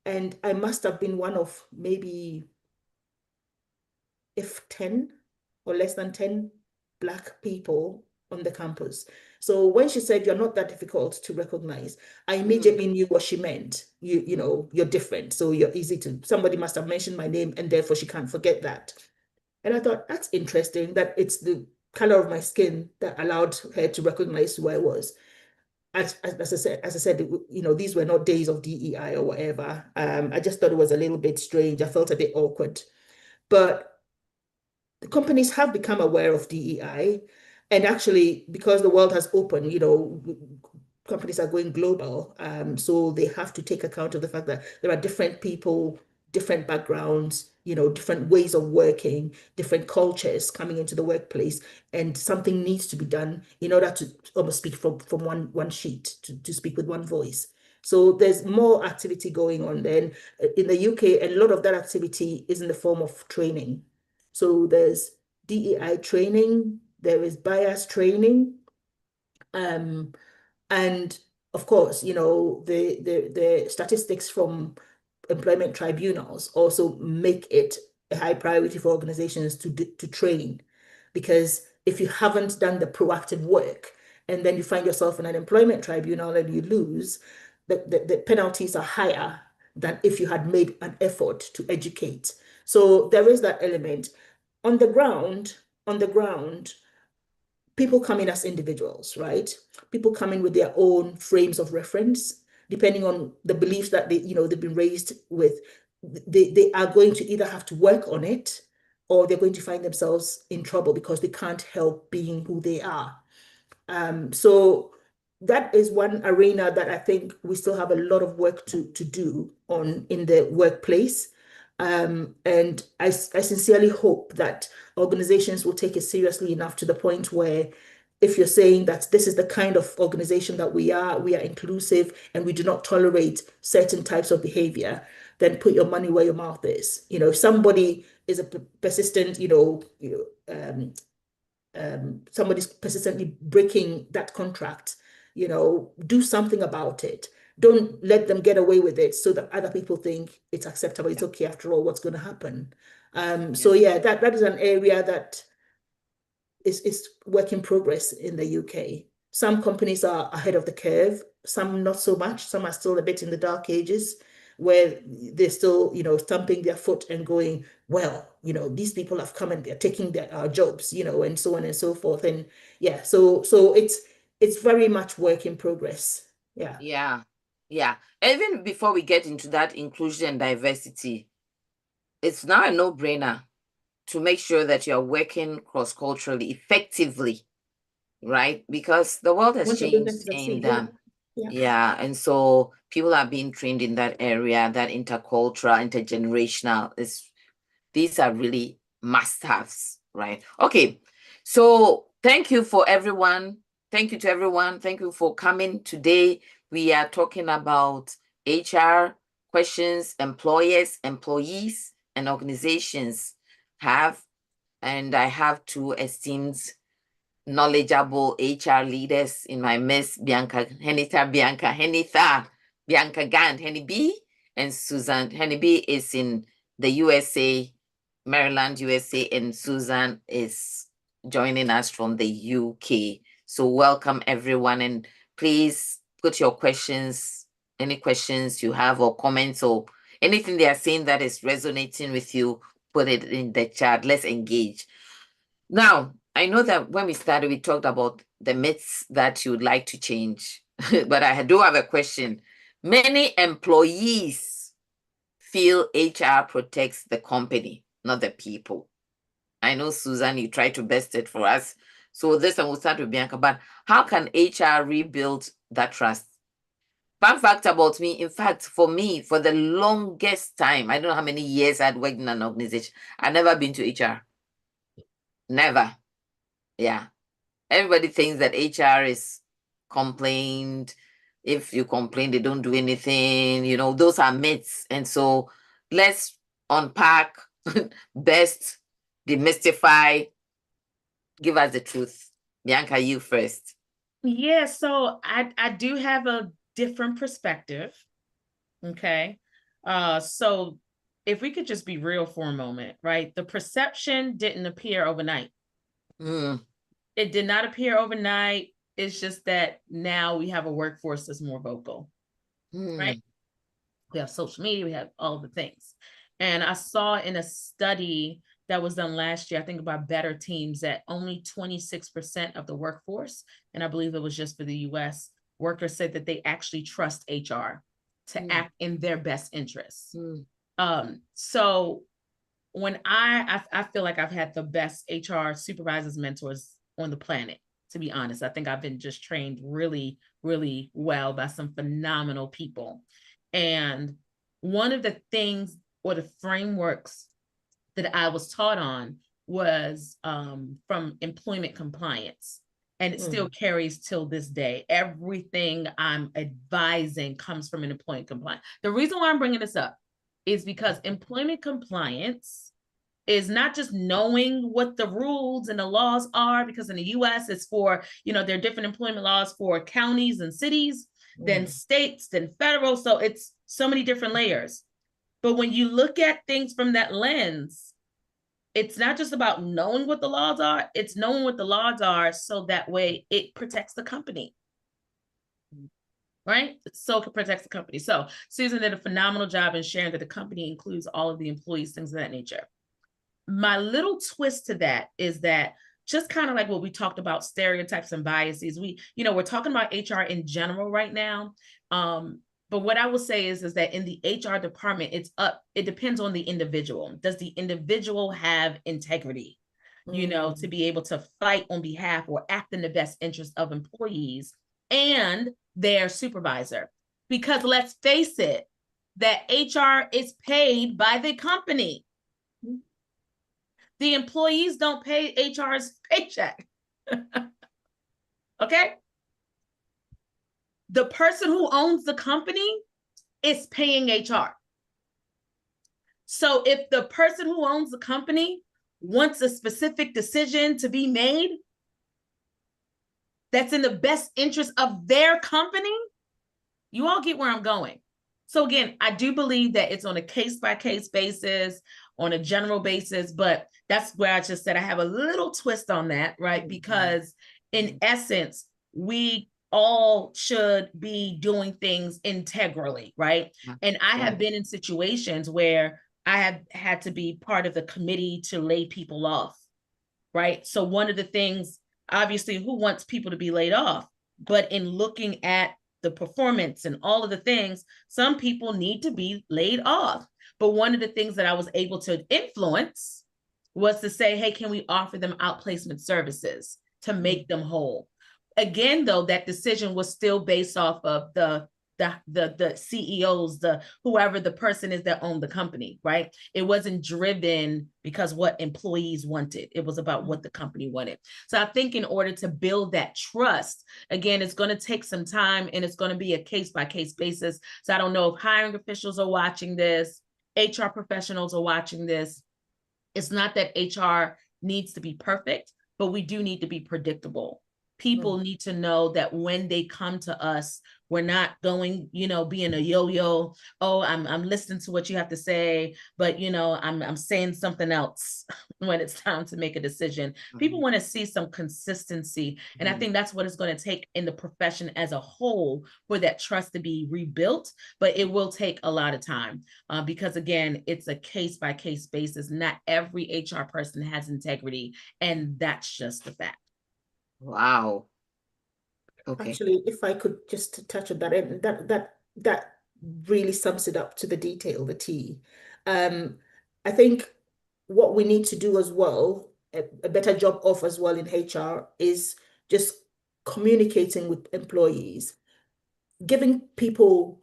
And I must have been one of maybe, if 10 or less than 10 Black people on the campus. So when she said you're not that difficult to recognize, I immediately knew what she meant. You're different. So you're easy somebody must have mentioned my name, and therefore she can't forget that. And I thought, that's interesting that it's the color of my skin that allowed her to recognize who I was. As I said, these were not days of DEI or whatever. I just thought it was a little bit strange. I felt a bit awkward. But the companies have become aware of DEI. And actually, because the world has opened, companies are going global. So they have to take account of the fact that there are different people, different backgrounds, different ways of working, different cultures coming into the workplace, and something needs to be done in order to almost speak from one sheet, to speak with one voice. So there's more activity going on then in the UK, and a lot of that activity is in the form of training. So there's DEI training, there is bias training, and of course, the statistics from employment tribunals also make it a high priority for organizations to train, because if you haven't done the proactive work, and then you find yourself in an employment tribunal and you lose, the penalties are higher than if you had made an effort to educate. So there is that element. On the ground, on the ground, people come in as individuals, right? People come in with their own frames of reference, depending on the beliefs that they've been raised with. They are going to either have to work on it, or they're going to find themselves in trouble because they can't help being who they are. So that is one arena that I think we still have a lot of work to do on in the workplace. And I sincerely hope that organizations will take it seriously enough to the point where, if you're saying that this is the kind of organization that we are inclusive and we do not tolerate certain types of behavior, then put your money where your mouth is. If somebody is a persistent, somebody's persistently breaking that contract, do something about it. Don't let them get away with it so that other people think it's acceptable. It's okay after all, what's going to happen? So yeah, that is an area that is work in progress in the UK. Some companies are ahead of the curve, some not so much. Some are still a bit in the dark ages where they're still, stamping their foot and going, well, these people have come and they're taking our jobs, and so on and so forth. And yeah, so it's very much work in progress. Yeah. Yeah. Yeah. Even before we get into that inclusion and diversity, it's now a no-brainer to make sure that you're working cross-culturally effectively, right? Because the world has changed, and yeah, and so people are being trained in that area, that intercultural, intergenerational. These are really must-haves, right? Okay, so thank you for everyone. Thank you to everyone. Thank you for coming today. We are talking about HR questions employers, employees, and organizations have. And I have two esteemed, knowledgeable HR leaders in my midst, Hennither Bianca Gant, Henny B, and Susan. Henny B is in the USA, Maryland, USA, and Susan is joining us from the UK. So welcome everyone, and please put your questions, any questions you have or comments or anything they are saying that is resonating with you, put it in the chat. Let's engage. Now, I know that when we started, we talked about the myths that you would like to change, but I do have a question. Many employees feel HR protects the company, not the people. I know, Susan, you tried to best it for us. So this one will start with Bianca, but how can HR rebuild that trust? Fun fact about me, in fact, for me, for the longest time, I don't know how many years I'd worked in an organization, I've never been to HR. Never. Yeah. Everybody thinks that HR is complained. If you complain, they don't do anything. Those are myths. And so let's unpack, best demystify, give us the truth. Bianca, you first. Yeah, so I do have a different perspective. Okay. So if we could just be real for a moment, right? The perception didn't appear overnight. It did not appear overnight. It's just that now we have a workforce that's more vocal, right? We have social media, we have all the things. And I saw in a study that was done last year, I think about Better Teams, that only 26% of the workforce, and I believe it was just for the US, workers said that they actually trust HR to act in their best interests. So when I feel like I've had the best HR supervisors, mentors on the planet, to be honest. I think I've been just trained really, really well by some phenomenal people. And one of the things or the frameworks that I was taught on was from employment compliance. And it still carries till this day. Everything I'm advising comes from an employment compliance. The reason why I'm bringing this up is because employment compliance is not just knowing what the rules and the laws are, because in the US it's for, there are different employment laws for counties and cities, then states, then federal. So it's so many different layers. But when you look at things from that lens, it's not just about knowing what the laws are, it's knowing what the laws are so that way it protects the company. Right? So it protects the company. So Susan did a phenomenal job in sharing that the company includes all of the employees, things of that nature. My little twist to that is that just kind of like what we talked about, stereotypes and biases. We're talking about HR in general right now. But what I will say is that in the HR department, it depends on the individual. Does the individual have integrity, to be able to fight on behalf or act in the best interest of employees and their supervisor? Because let's face it, that HR is paid by the company. The employees don't pay HR's paycheck. Okay? The person who owns the company is paying HR. So if the person who owns the company wants a specific decision to be made that's in the best interest of their company, you all get where I'm going. So again, I do believe that it's on a case-by-case basis, on a general basis, but that's where I just said I have a little twist on that, right? Because in essence, we all should be doing things integrally, right? And I have been in situations where I have had to be part of the committee to lay people off, right? So one of the things, obviously, who wants people to be laid off? But in looking at the performance and all of the things, some people need to be laid off. But one of the things that I was able to influence was to say, hey, can we offer them outplacement services to make them whole? Again, though, that decision was still based off of the CEOs, whoever the person is that owned the company, right? It wasn't driven because what employees wanted. It was about what the company wanted. So I think in order to build that trust, again, it's going to take some time and it's going to be a case-by-case basis. So I don't know if hiring officials are watching this, HR professionals are watching this. It's not that HR needs to be perfect, but we do need to be predictable. People need to know that when they come to us, we're not going, being a yo-yo. Oh, I'm listening to what you have to say, but I'm saying something else when it's time to make a decision. People want to see some consistency. And I think that's what it's going to take in the profession as a whole for that trust to be rebuilt. But it will take a lot of time because again, it's a case-by-case basis. Not every HR person has integrity. And that's just the fact. Wow. Okay. Actually, if I could just touch on that, and that really sums it up to the detail, the T. I think what we need to do as well, a better job of as well in HR, is just communicating with employees, giving people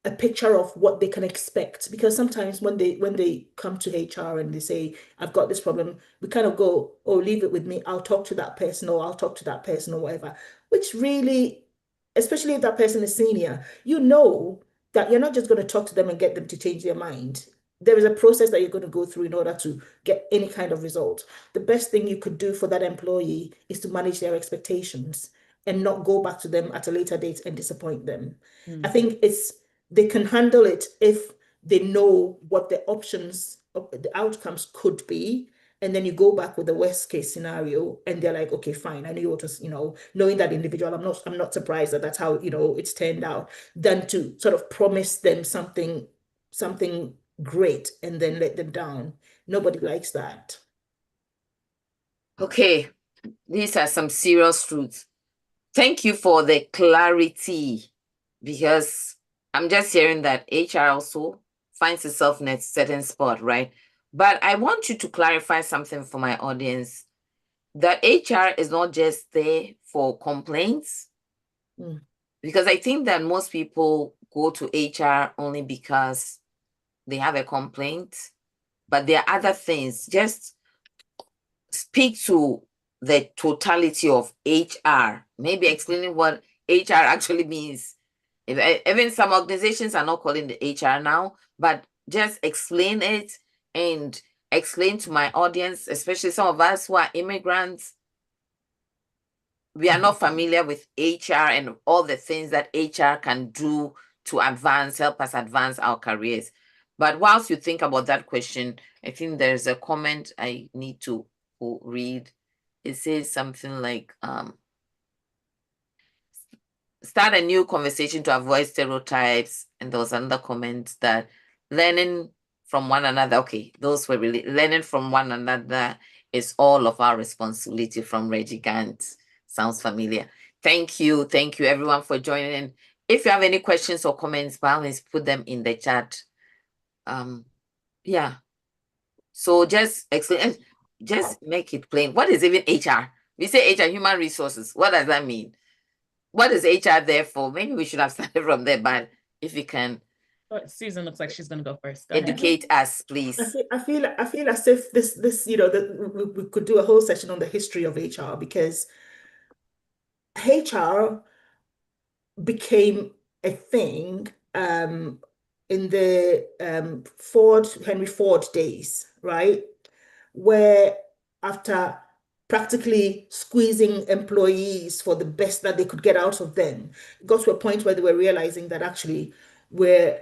a picture of what they can expect. Because sometimes when they come to HR and they say, I've got this problem, we kind of go, oh, leave it with me. I'll talk to that person, or I'll talk to that person, or whatever. Which really, especially if that person is senior, that you're not just going to talk to them and get them to change their mind. There is a process that you're going to go through in order to get any kind of result. The best thing you could do for that employee is to manage their expectations and not go back to them at a later date and disappoint them. I think they can handle it if they know what the options, the outcomes could be. And then you go back with the worst case scenario and they're like, okay, fine. I knew what was, knowing that individual, I'm not surprised that that's how, it's turned out, than to sort of promise them something great and then let them down. Nobody likes that. Okay. These are some serious truths. Thank you for the clarity, because I'm just hearing that HR also finds itself in a certain spot, right? But I want you to clarify something for my audience, that HR is not just there for complaints, because I think that most people go to HR only because they have a complaint, but there are other things. Just speak to the totality of HR, maybe explaining what HR actually means. Even some organizations are not calling the HR now, but just explain it and explain to my audience, especially some of us who are immigrants. We are not familiar with HR and all the things that HR can do to help us advance our careers. But whilst you think about that question, I think there's a comment I need to read. It says something like, start a new conversation to avoid stereotypes. And there was another comment that learning from one another. Okay, those were really learning from one another is all of our responsibility, from Reggie Gant. Sounds familiar. Thank you everyone for joining in. If you have any questions or comments, by all means put them in the chat. Yeah. So just explain, just make it plain. What is even HR? We say HR, human resources. What does that mean? What is HR there for? Maybe we should have started from there, but if you can. Susan looks like she's going to go first. Go educate us, please. I feel as if this that we could do a whole session on the history of HR, because HR became a thing in the Henry Ford days, right? Where after practically squeezing employees for the best that they could get out of them, it got to a point where they were realizing that actually we're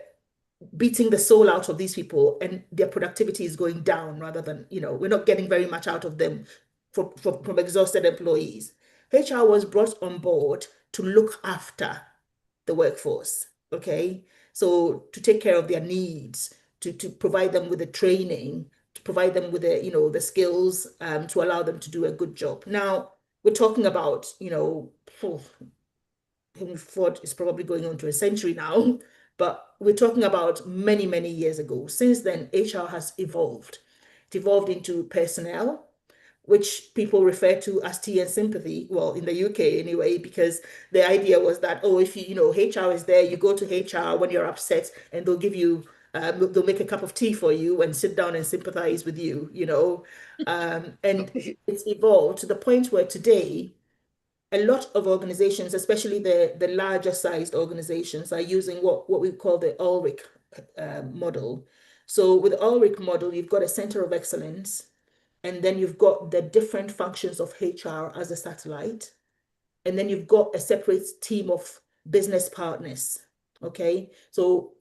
beating the soul out of these people and their productivity is going down, rather than, we're not getting very much out of them from exhausted employees. HR was brought on board to look after the workforce, okay? So to take care of their needs, to provide them with the training, to provide them with the skills to allow them to do a good job. Now, we're talking about, Henry Ford is probably going on to a century now, but we're talking about many, many years ago. Since then, HR has evolved. It evolved into personnel, which people refer to as tea and sympathy. Well, in the UK anyway, because the idea was that, if HR is there, you go to HR when you're upset and they'll give you, they'll make a cup of tea for you and sit down and sympathize with you, and it's evolved to the point where today, a lot of organizations, especially the larger sized organizations, are using what we call the Ulrich model. So with the Ulrich model, you've got a center of excellence, and then you've got the different functions of HR as a satellite, and then you've got a separate team of business partners. Okay, so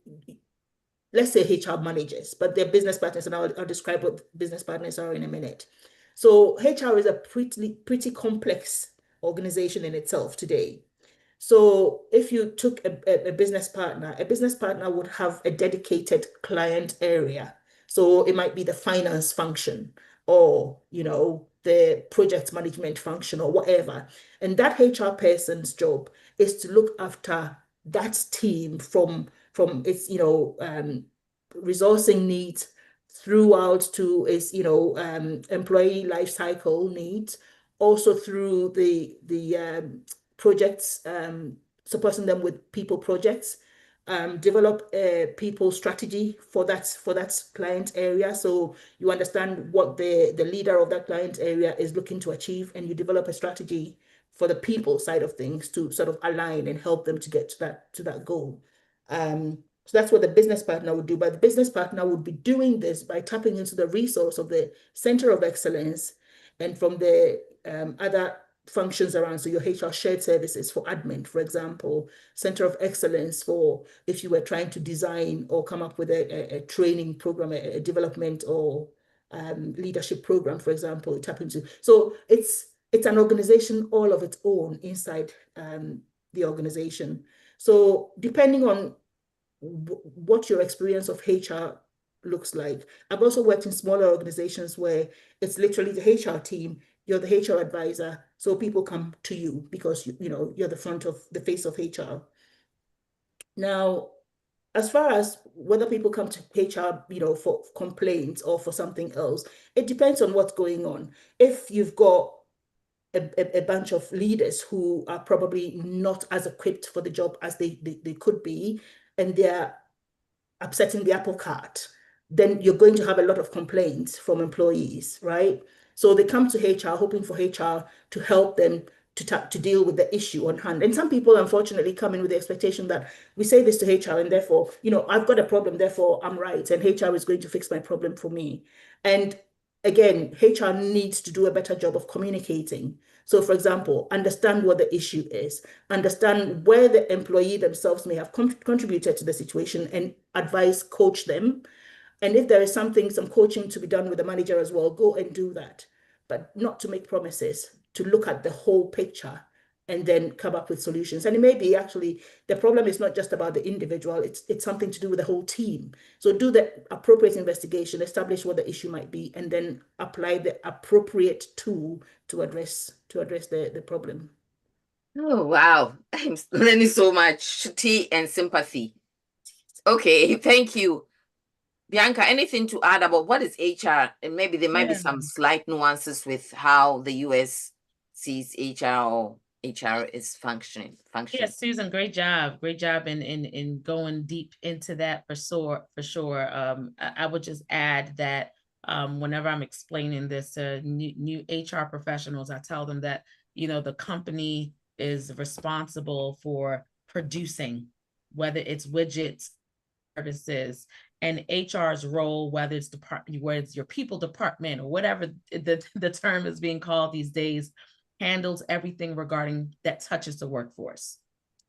let's say HR managers, but they're business partners, and I'll describe what business partners are in a minute. So HR is a pretty complex organization in itself today. So if you took a business partner would have a dedicated client area. So it might be the finance function, or the project management function, or whatever. And that HR person's job is to look after that team from its resourcing needs throughout to its employee life cycle needs, also through the projects, supporting them with people projects, develop a people strategy for that client area. So you understand what the leader of that client area is looking to achieve, and you develop a strategy for the people side of things to sort of align and help them to get to that goal. So that's what the business partner would do. But the business partner would be doing this by tapping into the resource of the center of excellence and from the other functions around. So your HR shared services for admin, for example, center of excellence for if you were trying to design or come up with a training program, a development or leadership program, for example, you tap into. So it's an organization all of its own inside the organization. So depending on what your experience of HR looks like. I've also worked in smaller organizations where it's literally the HR team, you're the HR advisor, so people come to you because you're the face of HR. Now, as far as whether people come to HR, for complaints or for something else, it depends on what's going on. If you've got a bunch of leaders who are probably not as equipped for the job as they could be, and they're upsetting the apple cart, then you're going to have a lot of complaints from employees, right? So they come to HR hoping for HR to help them to deal with the issue on hand. And some people, unfortunately, come in with the expectation that we say this to HR and therefore, I've got a problem, therefore I'm right, and HR is going to fix my problem for me. And again, HR needs to do a better job of communicating. So, for example, understand what the issue is, understand where the employee themselves may have contributed to the situation, and advise, coach them, And if there is something, some coaching to be done with the manager as well, go and do that. But not to make promises, to look at the whole picture and then come up with solutions. And it may be actually the problem is not just about the individual, it's something to do with the whole team. So do the appropriate investigation, establish what the issue might be, and then apply the appropriate tool to address the problem. Oh, wow. I'm learning so much. Tea and sympathy. Okay, thank you. Bianca, anything to add about what is HR? And maybe there might be some slight nuances with how the US sees HR or HR is functioning. Yes, Susan, great job. Great job in going deep into that for sure. I would just add that whenever I'm explaining this to new HR professionals, I tell them that, the company is responsible for producing, whether it's widgets, services, and HR's role, whether it's your people department or whatever the term is being called these days, handles everything regarding that touches the workforce.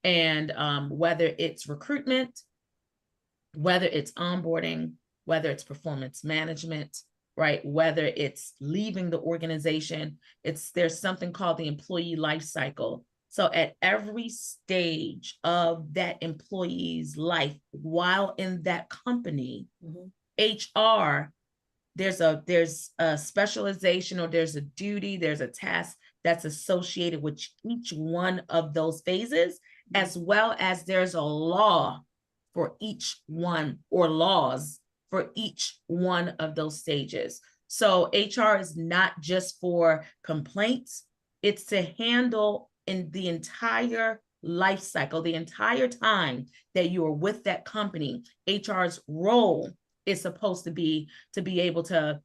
And whether it's recruitment, whether it's onboarding, whether it's performance management, right? Whether it's leaving the organization, there's something called the employee life cycle. So at every stage of that employee's life while in that company, HR, there's a specialization, or there's a duty, there's a task that's associated with each one of those phases, as well as there's a law for each one, or laws for each one of those stages. So HR is not just for complaints, it's to handle in the entire life cycle, the entire time that you are with that company. HR's role is supposed to be able to,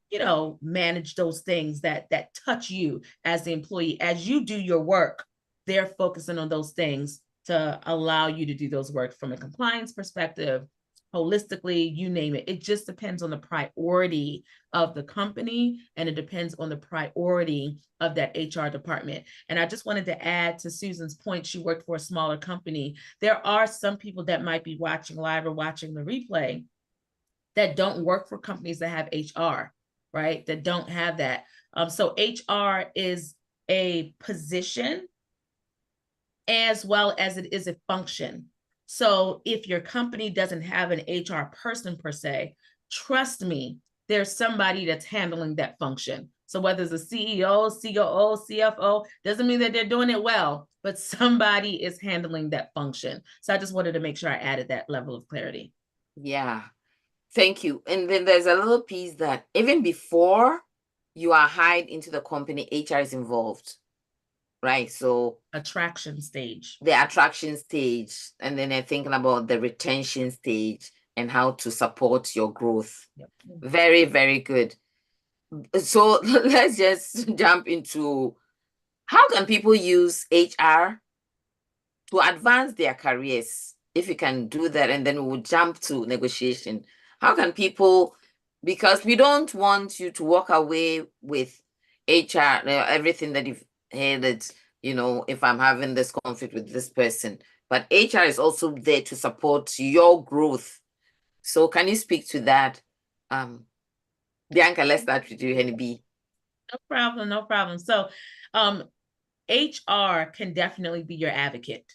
manage those things that touch you as the employee. As you do your work, they're focusing on those things to allow you to do those work from a compliance perspective, holistically, you name it. It just depends on the priority of the company, and it depends on the priority of that HR department. And I just wanted to add to Susan's point, she worked for a smaller company. There are some people that might be watching live or watching the replay that don't work for companies that have HR, right? That don't have that. So HR is a position as well as it is a function. So if your company doesn't have an HR person per se, trust me, there's somebody that's handling that function. So whether it's a CEO, COO, CFO, doesn't mean that they're doing it well, but somebody is handling that function. So I just wanted to make sure I added that level of clarity. Yeah, thank you. And then there's a little piece that even before you are hired into the company, HR is involved. Right. So attraction stage, the attraction stage, and then they're thinking about the retention stage and how to support your growth. Yep. Very, very good. So let's just jump into how can people use HR to advance their careers? If you can do that, and then we'll jump to negotiation. How can people, because we don't want you to walk away with HR, everything that you've heard, if I'm having this conflict with this person, but HR is also there to support your growth. So can you speak to that? Bianca, let's start with you, Henny B. No problem. So HR can definitely be your advocate.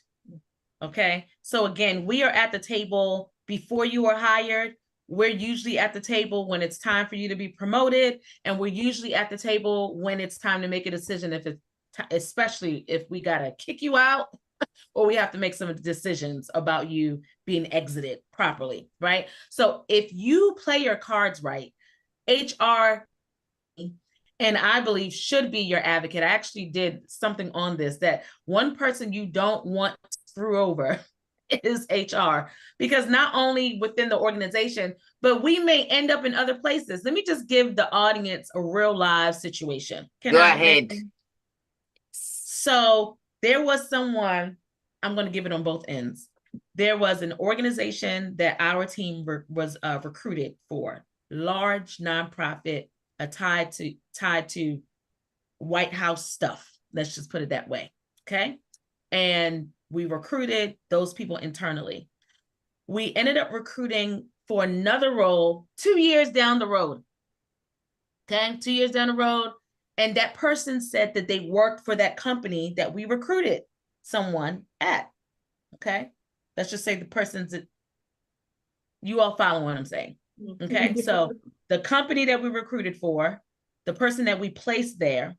Okay. So again, we are at the table before you are hired. We're usually at the table when it's time for you to be promoted. And we're usually at the table when it's time to make a decision, especially if we got to kick you out or we have to make some decisions about you being exited properly, right? So if you play your cards right, HR, and I believe should be your advocate. I actually did something on this, that one person you don't want to screw over is HR, because not only within the organization, but we may end up in other places. Let me just give the audience a real live situation. Go ahead. So there was someone, I'm going to give it on both ends. There was an organization that our team was recruited for, large nonprofit, tied to White House stuff. Let's just put it that way. Okay. And we recruited those people internally. We ended up recruiting for another role 2 years down the road. Okay, 2 years down the road. And that person said that they worked for that company that we recruited someone at. Okay, let's just say the person's, you all follow what I'm saying. Okay, so the company that we recruited for, the person that we placed there,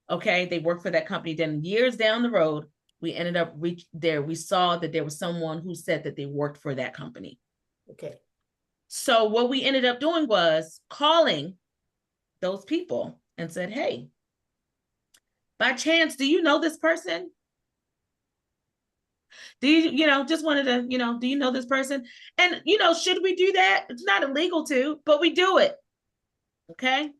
okay, they worked for that company. Then years down the road, we ended up there. We saw that there was someone who said that they worked for that company. Okay. So what we ended up doing was calling those people and said, hey, by chance, do you know this person? Do you, just wanted to, do you know this person? And, should we do that? It's not illegal to, but we do it. Okay.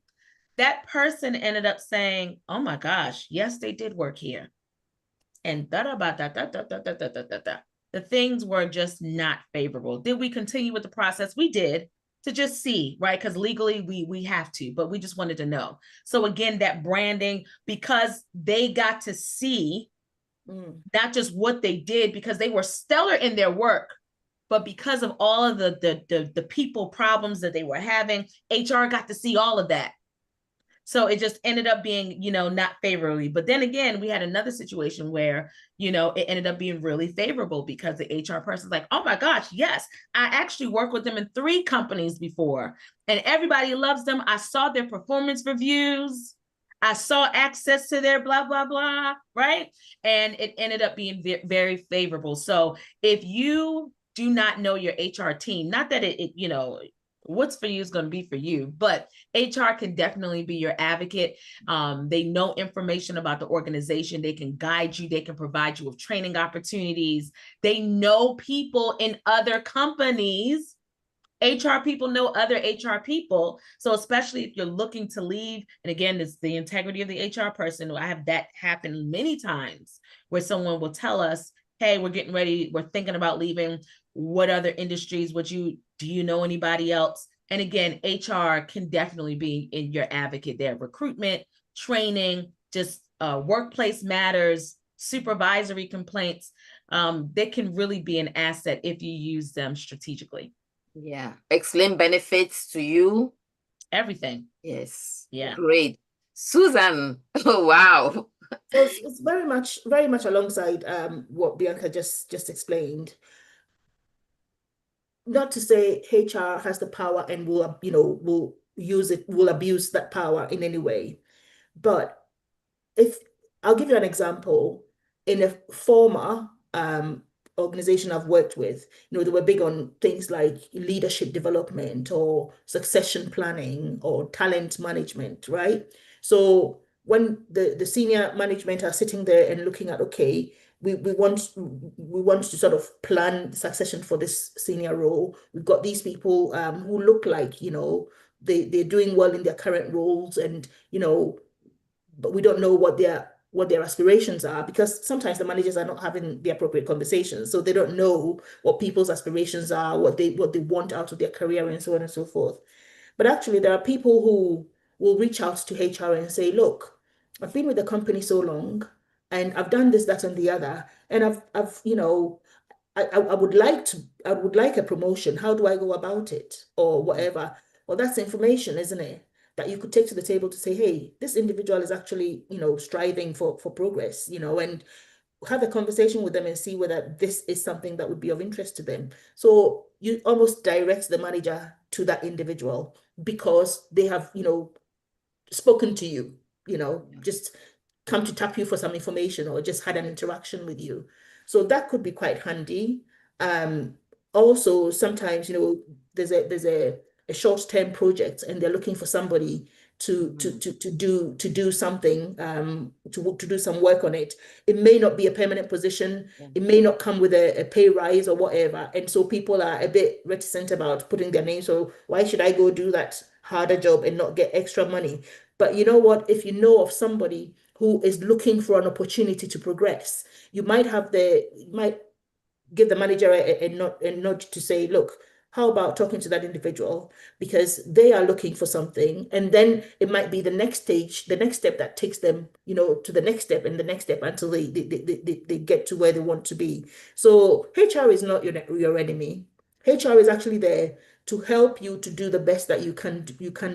That person ended up saying, oh my gosh, yes, they did work here. And the things were just not favorable. Did we continue with the process? We did, to just see, right? Because legally we have to, but we just wanted to know. So again, that branding, because they got to see not just what they did, because they were stellar in their work, but because of all of the people problems that they were having, HR got to see all of that. So it just ended up being, not favorably. But then again, we had another situation where, it ended up being really favorable, because the HR person's like, oh my gosh, yes, I actually worked with them in 3 companies before, and everybody loves them. I saw their performance reviews. I saw access to their blah, blah, blah, right? And it ended up being very favorable. So if you do not know your HR team, not that it what's for you is going to be for you, but HR can definitely be your advocate. They know information about the organization. They can guide you. They can provide you with training opportunities. They know people in other companies. HR people know other HR people. So especially if you're looking to leave, and again, it's the integrity of the HR person. I have that happen many times, where someone will tell us, hey, we're getting ready, we're thinking about leaving. What other industries do you know anybody else? And again, HR can definitely be in your advocate there. Recruitment, training, just workplace matters, supervisory complaints. They can really be an asset if you use them strategically. Yeah. Excellent benefits to you. Everything. Yes. Yeah. Great. Susan. Oh, wow. So it's very much alongside what Bianca just explained. Not to say HR has the power and will use it, will abuse that power in any way. But if I'll give you an example, in a former organization I've worked with, they were big on things like leadership development or succession planning or talent management, right? So when the senior management are sitting there and looking at, okay, we want to sort of plan succession for this senior role. We've got these people who look like, they're doing well in their current roles, and but we don't know what their aspirations are, because sometimes the managers are not having the appropriate conversations, so they don't know what people's aspirations are, what they want out of their career, and so on and so forth. But actually, there are people who will reach out to HR and say, look, I've been with the company so long, and I've done this, that, and the other, and I've I would like a promotion. How do I go about it, or whatever? Well, that's information, isn't it? That you could take to the table to say, hey, this individual is actually, striving for progress, and have a conversation with them and see whether this is something that would be of interest to them. So you almost direct the manager to that individual, because they have, spoken to you, just come to tap you for some information, or just had an interaction with you. So that could be quite handy. Also, sometimes, there's a short-term project, and they're looking for somebody to do something, to do some work on it. It may not be a permanent position. It may not come with a pay rise or whatever. And so people are a bit reticent about putting their name. So why should I go do that harder job and not get extra money? But you know what? If you know of somebody who is looking for an opportunity to progress, you might give the manager a nudge to say, look, how about talking to that individual, because they are looking for something, and then it might be the next stage, the next step that takes them, to the next step and the next step until they get to where they want to be. So HR is not your enemy. HR is actually there to help you to do the best that you can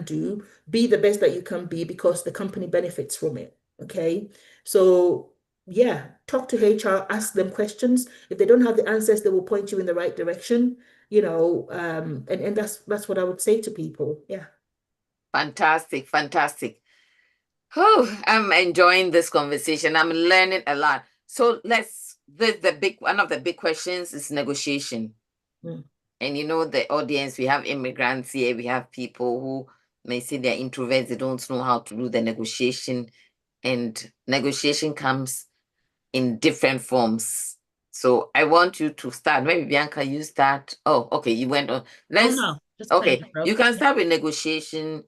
do, be the best that you can be, because the company benefits from it. Okay. So yeah, talk to HR, ask them questions. If they don't have the answers, they will point you in the right direction, and that's what I would say to people. Yeah. Fantastic, fantastic. Oh, I'm enjoying this conversation. I'm learning a lot. So one of the big questions is negotiation. Mm. And the audience, we have immigrants here, we have people who may say they're introverts, they don't know how to do the negotiation. And negotiation comes in different forms. So I want you to start. Maybe Bianca, you start. Oh, okay, you went on. Okay, you can start with negotiation.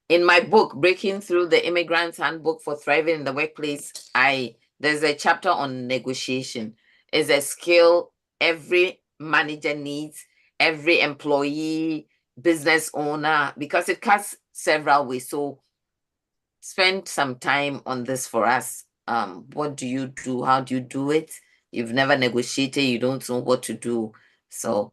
In my book, Breaking Through the Immigrant's Handbook for Thriving in the Workplace, there's a chapter on negotiation. It's a skill every manager needs, every employee, business owner, because it cuts several ways. So spend some time on this for us. What do you do? How do you do it? You've never negotiated, you don't know what to do. So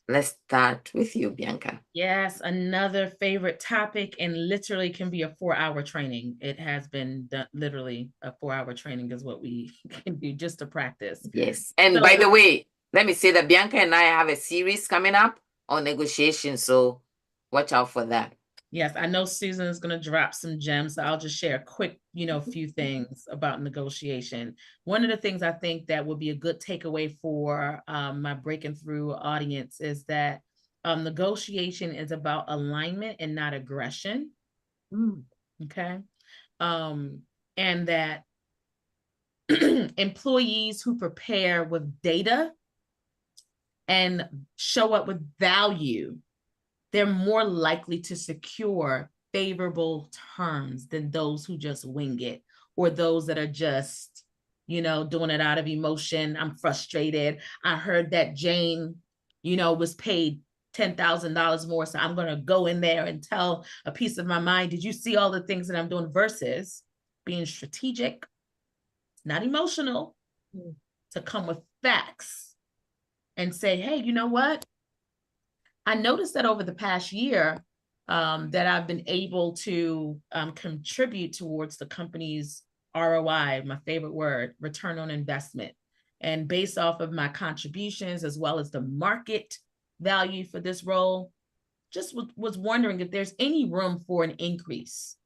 let's start with you, Bianca. Yes, another favorite topic, and literally can be a 4-hour training. It has been literally a 4-hour training is what we can do just to practice. Yes. And by the way, let me say that Bianca and I have a series coming up on negotiation. So watch out for that. Yes, I know Susan is going to drop some gems. So I'll just share a quick, few things about negotiation. One of the things I think that would be a good takeaway for my Breaking Through audience is that negotiation is about alignment and not aggression. Okay. And that employees who prepare with data and show up with value, they're more likely to secure favorable terms than those who just wing it, or those that are just, doing it out of emotion. I'm frustrated. I heard that Jane, was paid $10,000 more. So I'm going to go in there and tell a piece of my mind, did you see all the things that I'm doing, versus being strategic, not emotional, to come with facts and say, hey, you know what? I noticed that over the past year that I've been able to contribute towards the company's ROI, my favorite word, return on investment. And based off of my contributions, as well as the market value for this role, just was wondering if there's any room for an increase,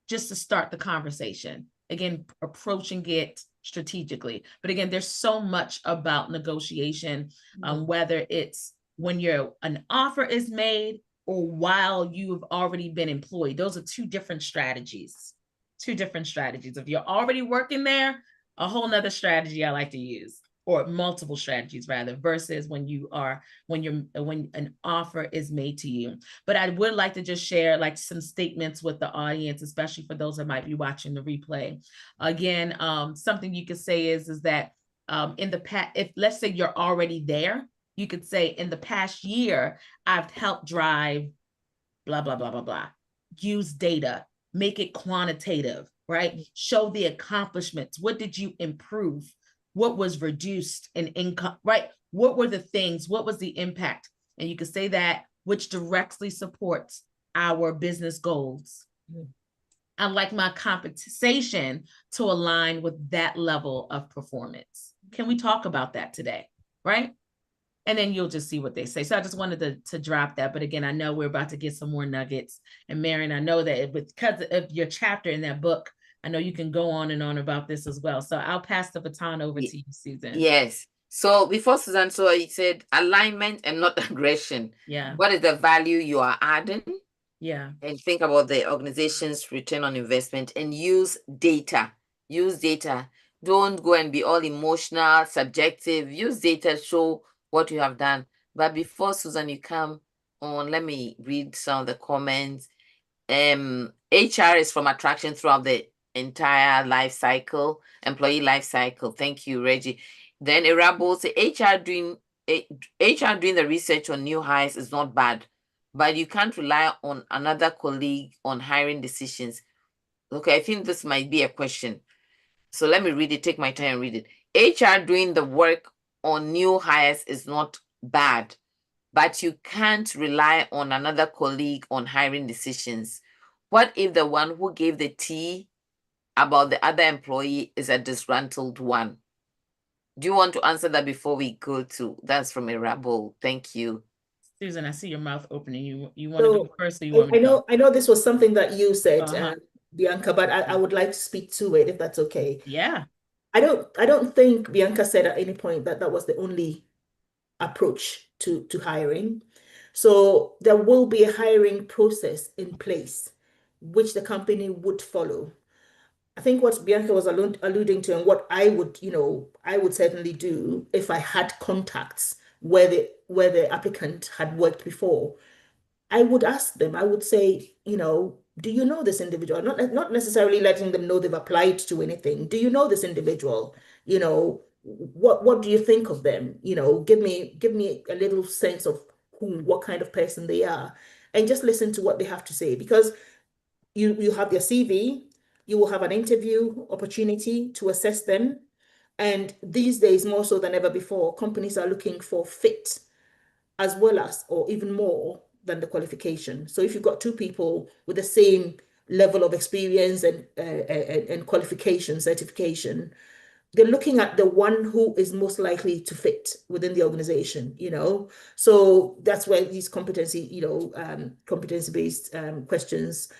just to start the conversation. Again, approaching it strategically. But again, there's so much about negotiation, whether it's when an offer is made or while you've already been employed. Those are two different strategies. If you're already working there, a whole nother strategy I like to use, or multiple strategies rather, versus when an offer is made to you. But I would like to just share like some statements with the audience, especially for those that might be watching the replay. Again, something you could say is that in the past, if let's say you're already there, you could say, in the past year, I've helped drive blah, blah, blah, blah, blah. Use data, make it quantitative, right? Show the accomplishments. What did you improve? What was reduced in income, right? What were the things? What was the impact? And you could say that, which directly supports our business goals. I like my compensation to align with that level of performance. Can we talk about that today, right? And then you'll just see what they say. So I just wanted to drop that. But again, I know we're about to get some more nuggets. And Marian, I know that because of your chapter in that book, I know you can go on and on about this as well. So I'll pass the baton over to you, Susan. Yes. So before Susan, so you said alignment and not aggression. Yeah. What is the value you are adding? Yeah. And think about the organization's return on investment and use data. Use data. Don't go and be all emotional, subjective. Use data, show what you have done. But before, Susan, you come on, let me read some of the comments. HR is from attraction throughout the entire life cycle, employee life cycle. Thank you, Reggie. Then Erabo say HR doing the research on new hires is not bad, but you can't rely on another colleague on hiring decisions. Okay, I think this might be a question. So let me read it, take my time and read it. HR doing the work on new hires is not bad, but you can't rely on another colleague on hiring decisions. What if the one who gave the tea about the other employee is a disgruntled one? Do you want to answer that before we go to, that's from a rabble? Thank you. Susan, I see your mouth opening. You want to go first, or you want me I to go? I know this was something that you said, Uh-huh. Bianca, but I would like to speak to it if that's okay. Yeah. I don't think Bianca said at any point that that was the only approach to hiring. So there will be a hiring process in place, which the company would follow. I think what Bianca was alluding to, and what I would, I would certainly do if I had contacts where the applicant had worked before. I would ask them, I would say, do you know this individual? Not necessarily letting them know they've applied to anything. Do you know this individual? What do you think of them? Give me a little sense of what kind of person they are, and just listen to what they have to say, because you have their CV, you will have an interview opportunity to assess them. And these days, more so than ever before, companies are looking for fit as well as, or even more than the qualification. So if you've got two people with the same level of experience and qualification, certification, they're looking at the one who is most likely to fit within the organization. So that's where these competency-based questions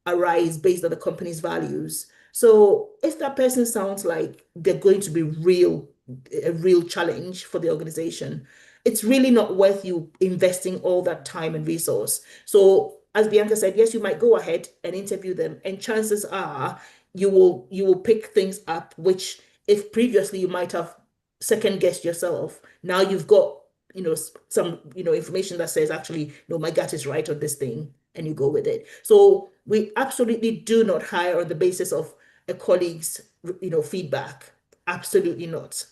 arise based on the company's values. So if that person sounds like they're going to be a real challenge for the organization, it's really not worth you investing all that time and resource. So as Bianca said, yes, you might go ahead and interview them, and chances are you will pick things up which, if previously you might have second guessed yourself, now you've got some information that says, actually, no, my gut is right on this thing, and you go with it. So we absolutely do not hire on the basis of a colleague's feedback. Absolutely not.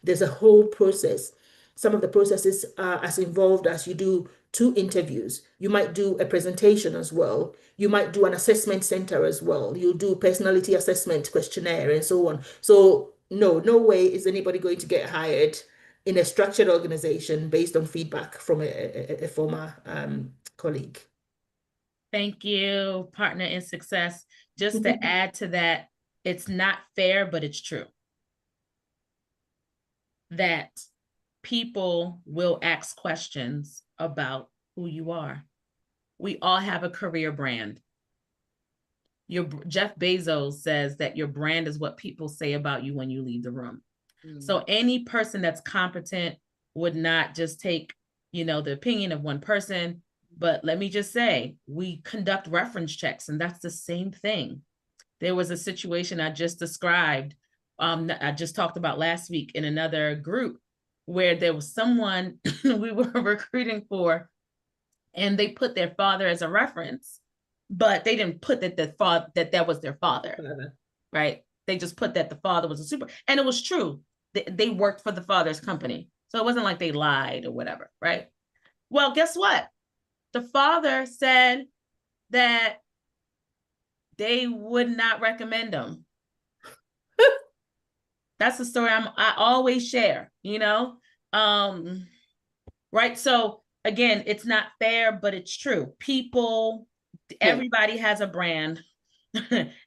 There's a whole process. Some of the processes are as involved as you do 2 interviews. You might do a presentation as well. You might do an assessment center as well. You'll do personality assessment questionnaire and so on. So no way is anybody going to get hired in a structured organization based on feedback from a former colleague. Thank you, partner in success. Just to add to that, it's not fair, but it's true that people will ask questions about who you are. We all have a career brand. Jeff Bezos says that your brand is what people say about you when you leave the room. So any person that's competent would not just take, the opinion of one person. But let me just say, we conduct reference checks, and that's the same thing. There was a situation I just described, I just talked about last week in another group, where there was someone we were recruiting for, and they put their father as a reference, but they didn't put that was their father, right? They just put that the father was a super, and it was true. They worked for the father's company. So it wasn't like they lied or whatever, right? Well, guess what? The father said that they would not recommend him. That's the story I always share, right? So again, it's not fair, but it's true. People, everybody has a brand.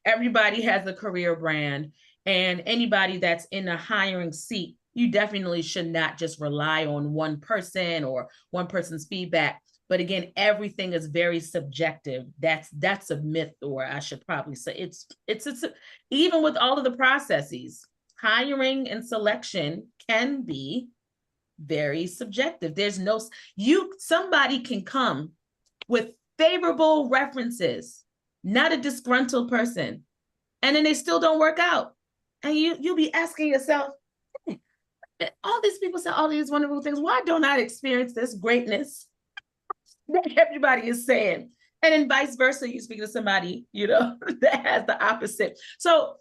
Everybody has a career brand, and anybody that's in a hiring seat, you definitely should not just rely on one person or one person's feedback. But again, everything is very subjective. That's a myth, or I should probably say it's even with all of the processes, hiring and selection can be very subjective. Somebody can come with favorable references, not a disgruntled person, and then they still don't work out. And you'll be asking yourself, hey, all these people say all these wonderful things. Why don't I experience this greatness that everybody is saying? And then vice versa, you speak to somebody, that has the opposite. So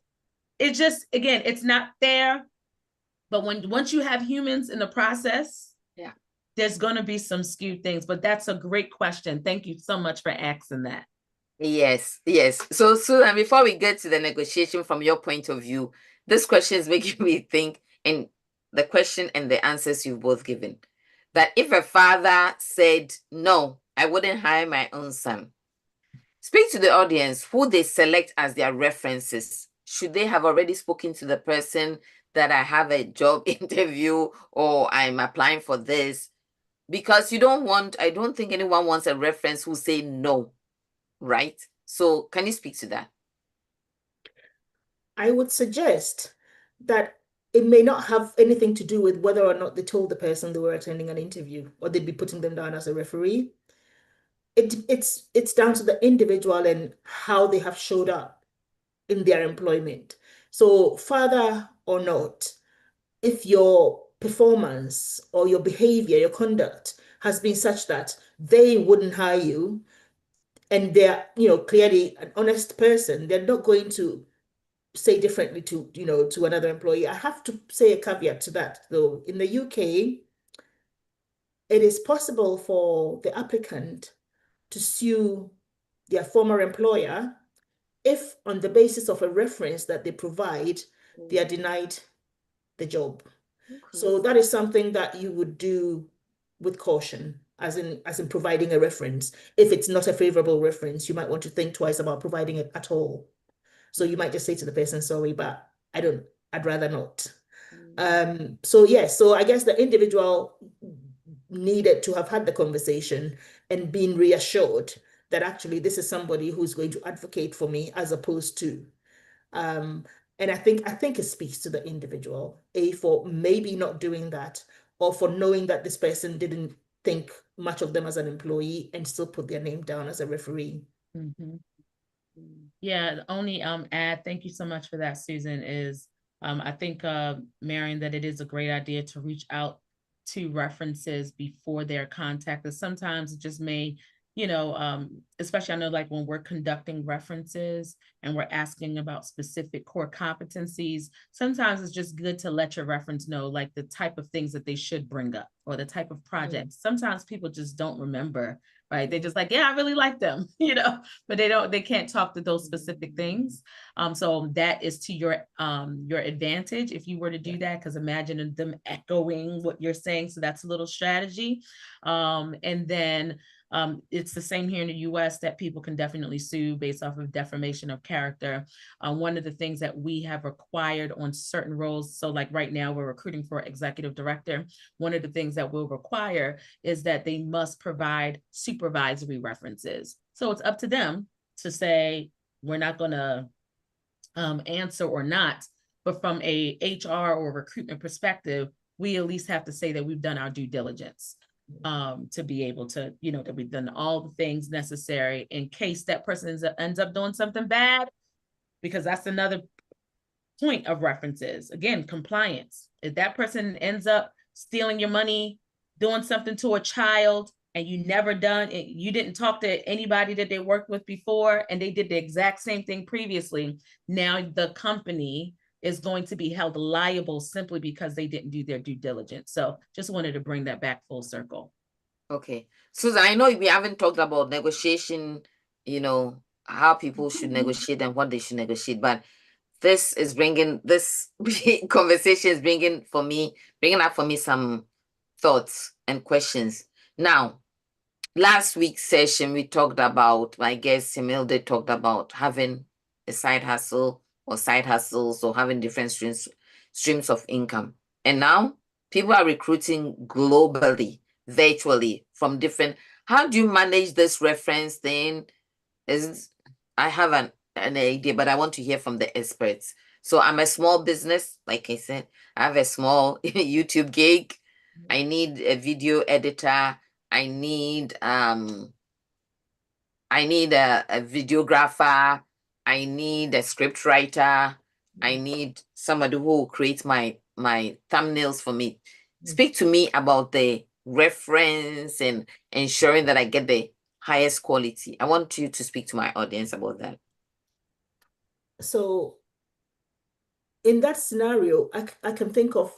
it just, again, it's not fair. But once you have humans in the process, there's going to be some skewed things. But that's a great question. Thank you so much for asking that. Yes. So, Susan, before we get to the negotiation from your point of view, this question is making me think, and the question and the answers you've both given. that if a father said, no, I wouldn't hire my own son, speak to the audience who they select as their references. Should they have already spoken to the person that I have a job interview or I'm applying for this? Because I don't think anyone wants a reference who say no, right? So can you speak to that? I would suggest that it may not have anything to do with whether or not they told the person they were attending an interview or they'd be putting them down as a referee. It's down to the individual and how they have showed up in their employment. So, father or not, if your performance or your behavior, your conduct has been such that they wouldn't hire you and they're, clearly an honest person, they're not going to say differently to another employee. I have to say a caveat to that, though. In the UK, it is possible for the applicant to sue their former employer if, on the basis of a reference that they provide, they are denied the job. So that is something that you would do with caution, as in providing a reference. If it's not a favorable reference, you might want to think twice about providing it at all. So you might just say to the person, sorry, but I'd rather not. So yes, so I guess the individual needed to have had the conversation and been reassured that actually this is somebody who's going to advocate for me as opposed to and I think it speaks to the individual, for maybe not doing that or for knowing that this person didn't think much of them as an employee and still put their name down as a referee. Mm-hmm. Yeah, the only add, thank you so much for that, Susan, is I think, Marian, that it is a great idea to reach out to references before they're contacted. Sometimes it just may, especially I know like when we're conducting references and we're asking about specific core competencies, sometimes it's just good to let your reference know like the type of things that they should bring up or the type of projects. Sometimes people just don't remember, right? They just like, yeah, I really like them, but they can't talk to those specific things. So that is to your advantage if you were to do that, because imagine them echoing what you're saying. So that's a little strategy. And then it's the same here in the US that people can definitely sue based off of defamation of character. One of the things that we have required on certain roles, so like right now we're recruiting for executive director, one of the things that we'll require is that they must provide supervisory references. So it's up to them to say, we're not going to answer or not, but from a HR or recruitment perspective, we at least have to say that we've done our due diligence. To be able to, that we've done all the things necessary in case that person ends up doing something bad, because that's another point of references. Again, compliance. If that person ends up stealing your money, doing something to a child, and you didn't talk to anybody that they worked with before, and they did the exact same thing previously, now the company is going to be held liable simply because they didn't do their due diligence. So just wanted to bring that back full circle. Okay. Susan, I know we haven't talked about negotiation, how people should negotiate and what they should negotiate, but this conversation is bringing up for me some thoughts and questions. Now, last week's session, we talked about, my guest Hennither talked about having a side hustle or side hustles or having different streams of income. And now people are recruiting globally, virtually from different. How do you manage this reference thing? I have an idea, but I want to hear from the experts. So I'm a small business, like I said, I have a small YouTube gig. I need a video editor. I need a videographer. I need a script writer. I need somebody who will create my thumbnails for me. Speak to me about the reference and ensuring that I get the highest quality. I want you to speak to my audience about that. So in that scenario, I can think of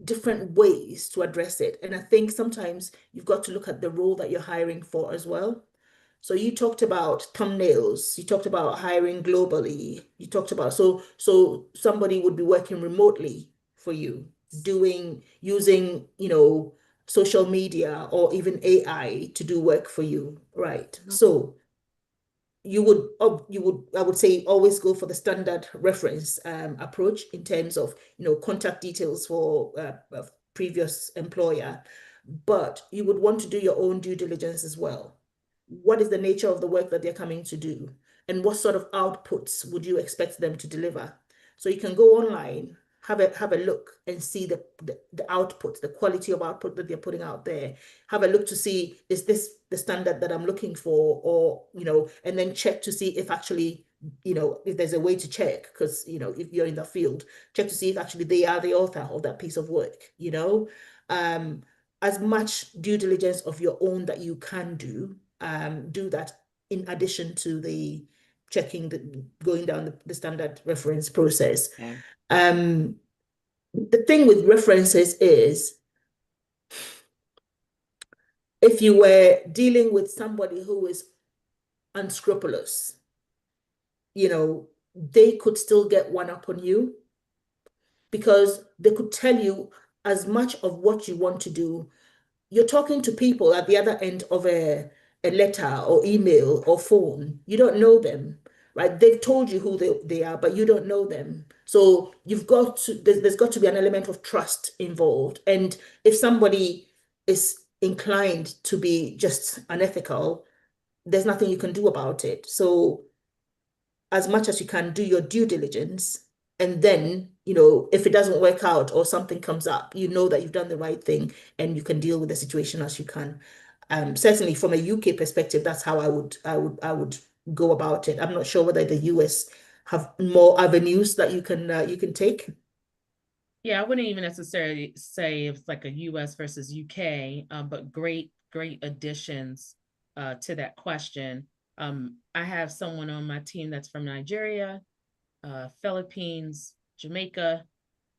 different ways to address it. And I think sometimes you've got to look at the role that you're hiring for as well. So you talked about thumbnails, you talked about hiring globally, you talked about, so somebody would be working remotely for you, using, social media or even AI to do work for you, right? Mhm. So I would say always go for the standard reference approach in terms of contact details for a previous employer, but you would want to do your own due diligence as well. What is the nature of the work that they're coming to do, and what sort of outputs would you expect them to deliver? So you can go online, have a look and see the output, the quality of output that they're putting out there. Have a look to see, is this the standard that I'm looking for, or and then check to see if actually if there's a way to check, because if you're in the field, check to see if actually they are the author of that piece of work. As much due diligence of your own that you can do that in addition to the going down the standard reference process. Yeah. The thing with references is, if you were dealing with somebody who is unscrupulous, they could still get one up on you, because they could tell you as much of what you want to do. You're talking to people at the other end of a letter or email or phone. You don't know them, right? They've told you who they are, but you don't know them. So there's got to be an element of trust involved. And if somebody is inclined to be just unethical, there's nothing you can do about it. So as much as you can, do your due diligence. And then, if it doesn't work out or something comes up, that you've done the right thing and you can deal with the situation as you can. Certainly from a UK perspective, that's how I would go about it. I'm not sure whether the US have more avenues that you can take. Yeah, I wouldn't even necessarily say it's like a US versus UK, but great additions to that question. I have someone on my team that's from Nigeria, Philippines, Jamaica,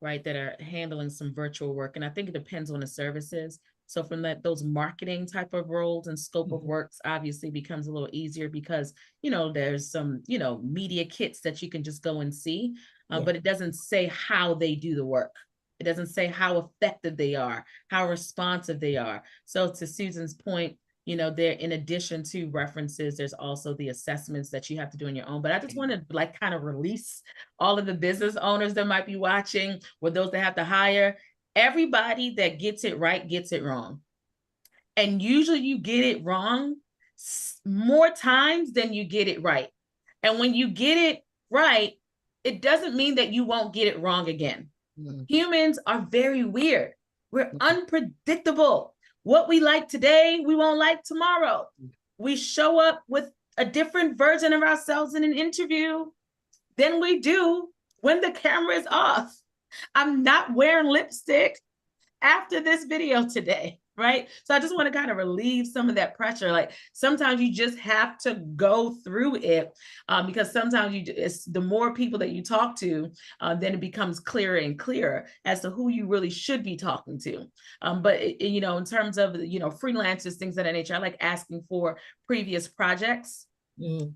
right, that are handling some virtual work. And I think it depends on the services. So from those marketing type of roles and scope of works obviously becomes a little easier, because, there's some, media kits that you can just go and see, but it doesn't say how they do the work. It doesn't say how effective they are, how responsive they are. So to Susan's point, there, in addition to references, there's also the assessments that you have to do on your own. But I just want to kind of release all of the business owners that might be watching, or those that have to hire. Everybody that gets it right gets it wrong. And usually you get it wrong more times than you get it right. And when you get it right, it doesn't mean that you won't get it wrong again. Humans are very weird. We're unpredictable. What we like today, we won't like tomorrow. We show up with a different version of ourselves in an interview than we do when the camera is off. I'm not wearing lipstick after this video today, right? So I just want to kind of relieve some of that pressure. Like, sometimes you just have to go through it, because sometimes it's the more people that you talk to, then it becomes clearer and clearer as to who you really should be talking to. But in terms of freelancers, things of that nature, I like asking for previous projects.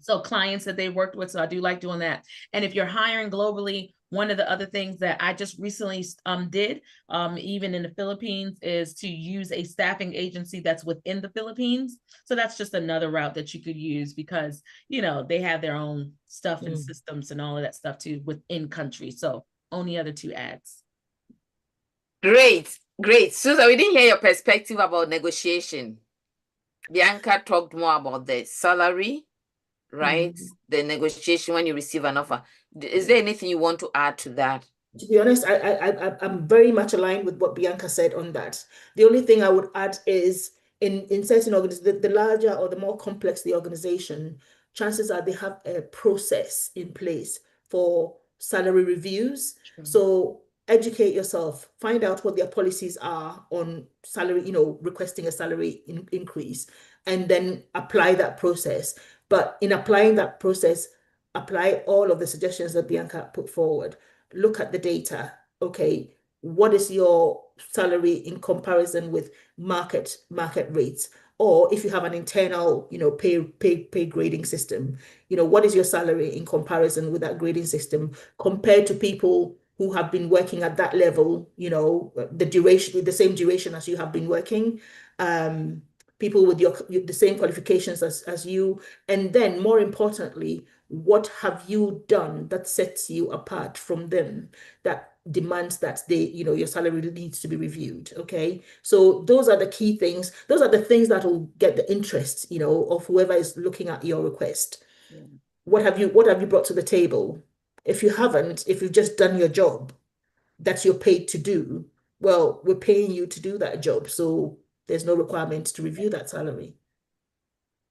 So clients that they worked with. So I do like doing that. And if you're hiring globally, one of the other things that I just recently did, even in the Philippines, is to use a staffing agency that's within the Philippines. So that's just another route that you could use, because, they have their own stuff and systems and all of that stuff too within country. So only other two ads. Great. Susan, we didn't hear your perspective about negotiation. Bianca talked more about the salary, right? The negotiation when you receive an offer. Is there anything you want to add to that? To be honest, I'm very much aligned with what Bianca said on that. The only thing I would add is, in certain organizations, the larger or the more complex the organization, chances are they have a process in place for salary reviews. So educate yourself, find out what their policies are on salary, requesting a salary increase, and then apply that process. But in applying that process, apply all of the suggestions that Bianca put forward. Look at the data. Okay, what is your salary in comparison with market rates? Or if you have an internal, pay grading system, what is your salary in comparison with that grading system compared to people who have been working at that level, you know, the same duration as you have been working, people with the same qualifications as you, and then more importantly, what have you done that sets you apart from them, that demands that your salary needs to be reviewed. Okay. So those are the key things. Those are the things that will get the interest, of whoever is looking at your request. Yeah. What have you brought to the table? If you haven't, if you've just done your job that you're paid to do, well, we're paying you to do that job. So there's no requirement to review that salary.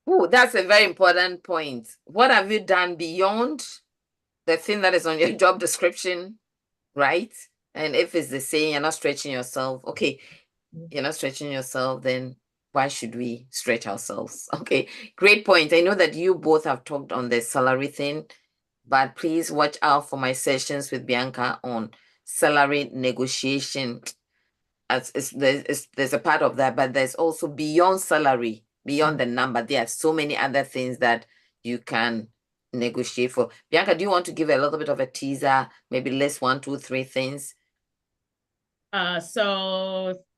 Oh, that's a very important point. What have you done beyond the thing that is on your job description, right? And if it's the same, you're not stretching yourself. Okay, you're not stretching yourself, then why should we stretch ourselves? Okay, great point. I know that you both have talked on the salary thing, but please watch out for my sessions with Bianca on salary negotiation. There's a part of that, but there's also beyond salary, beyond the number. There are so many other things that you can negotiate for. Bianca, do you want to give a little bit of a teaser? Maybe list 1, 2, 3 things.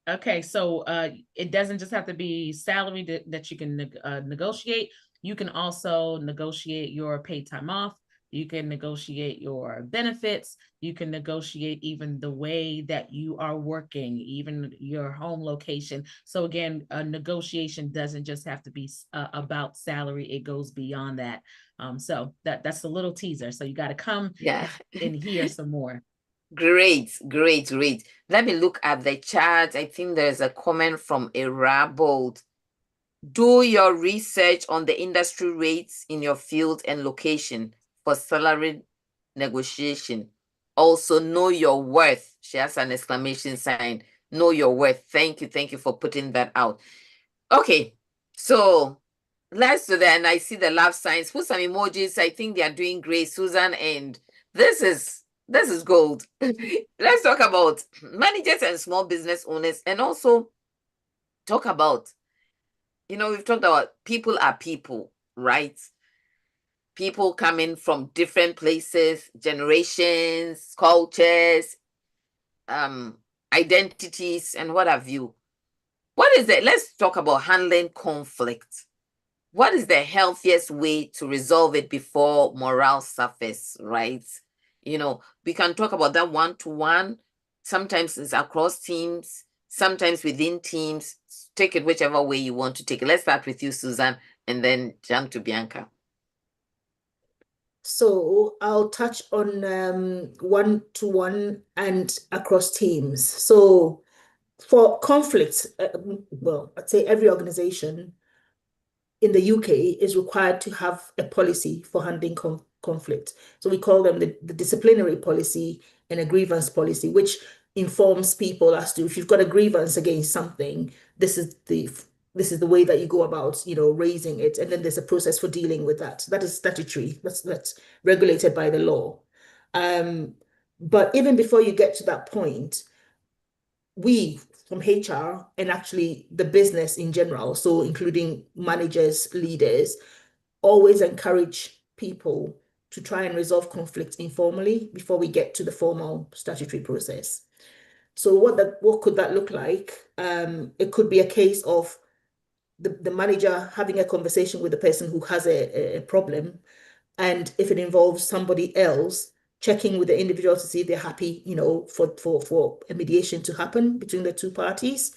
Okay, so it doesn't just have to be salary that you can negotiate. You can also negotiate your paid time off. You can negotiate your benefits. You can negotiate even the way that you are working, even your home location. So again, a negotiation doesn't just have to be about salary. It goes beyond that. So that's a little teaser. So you got to come and hear some more. Great. Let me look at the chat. I think there's a comment from Arabold. Do your research on the industry rates in your field and location for salary negotiation. Also, know your worth. She has an exclamation sign. Know your worth. Thank you for putting that out. Okay, so let's do that. And I see the love signs. Put some emojis. I think they are doing great, Susan. And this is gold. Let's talk about managers and small business owners, and also talk about, we've talked about people are people, right? People coming from different places, generations, cultures, identities, and what have you. What is it? Let's talk about handling conflict. What is the healthiest way to resolve it before morale suffers, right? We can talk about that one-to-one. Sometimes it's across teams, sometimes within teams. Take it whichever way you want to take it. Let's start with you, Susan, and then jump to Bianca. So I'll touch on one-to-one and across teams. So for conflicts, well, I'd say every organization in the UK is required to have a policy for handling conflict. So we call them the disciplinary policy and a grievance policy, which informs people as to, if you've got a grievance against something, this is the way that you go about, raising it. And then there's a process for dealing with that. That is statutory. That's regulated by the law. But even before you get to that point, we from HR and actually the business in general, so including managers, leaders, always encourage people to try and resolve conflict informally before we get to the formal statutory process. So what could that look like? It could be a case of the manager having a conversation with the person who has a problem, and if it involves somebody else, checking with the individual to see if they're happy, for a mediation to happen between the two parties.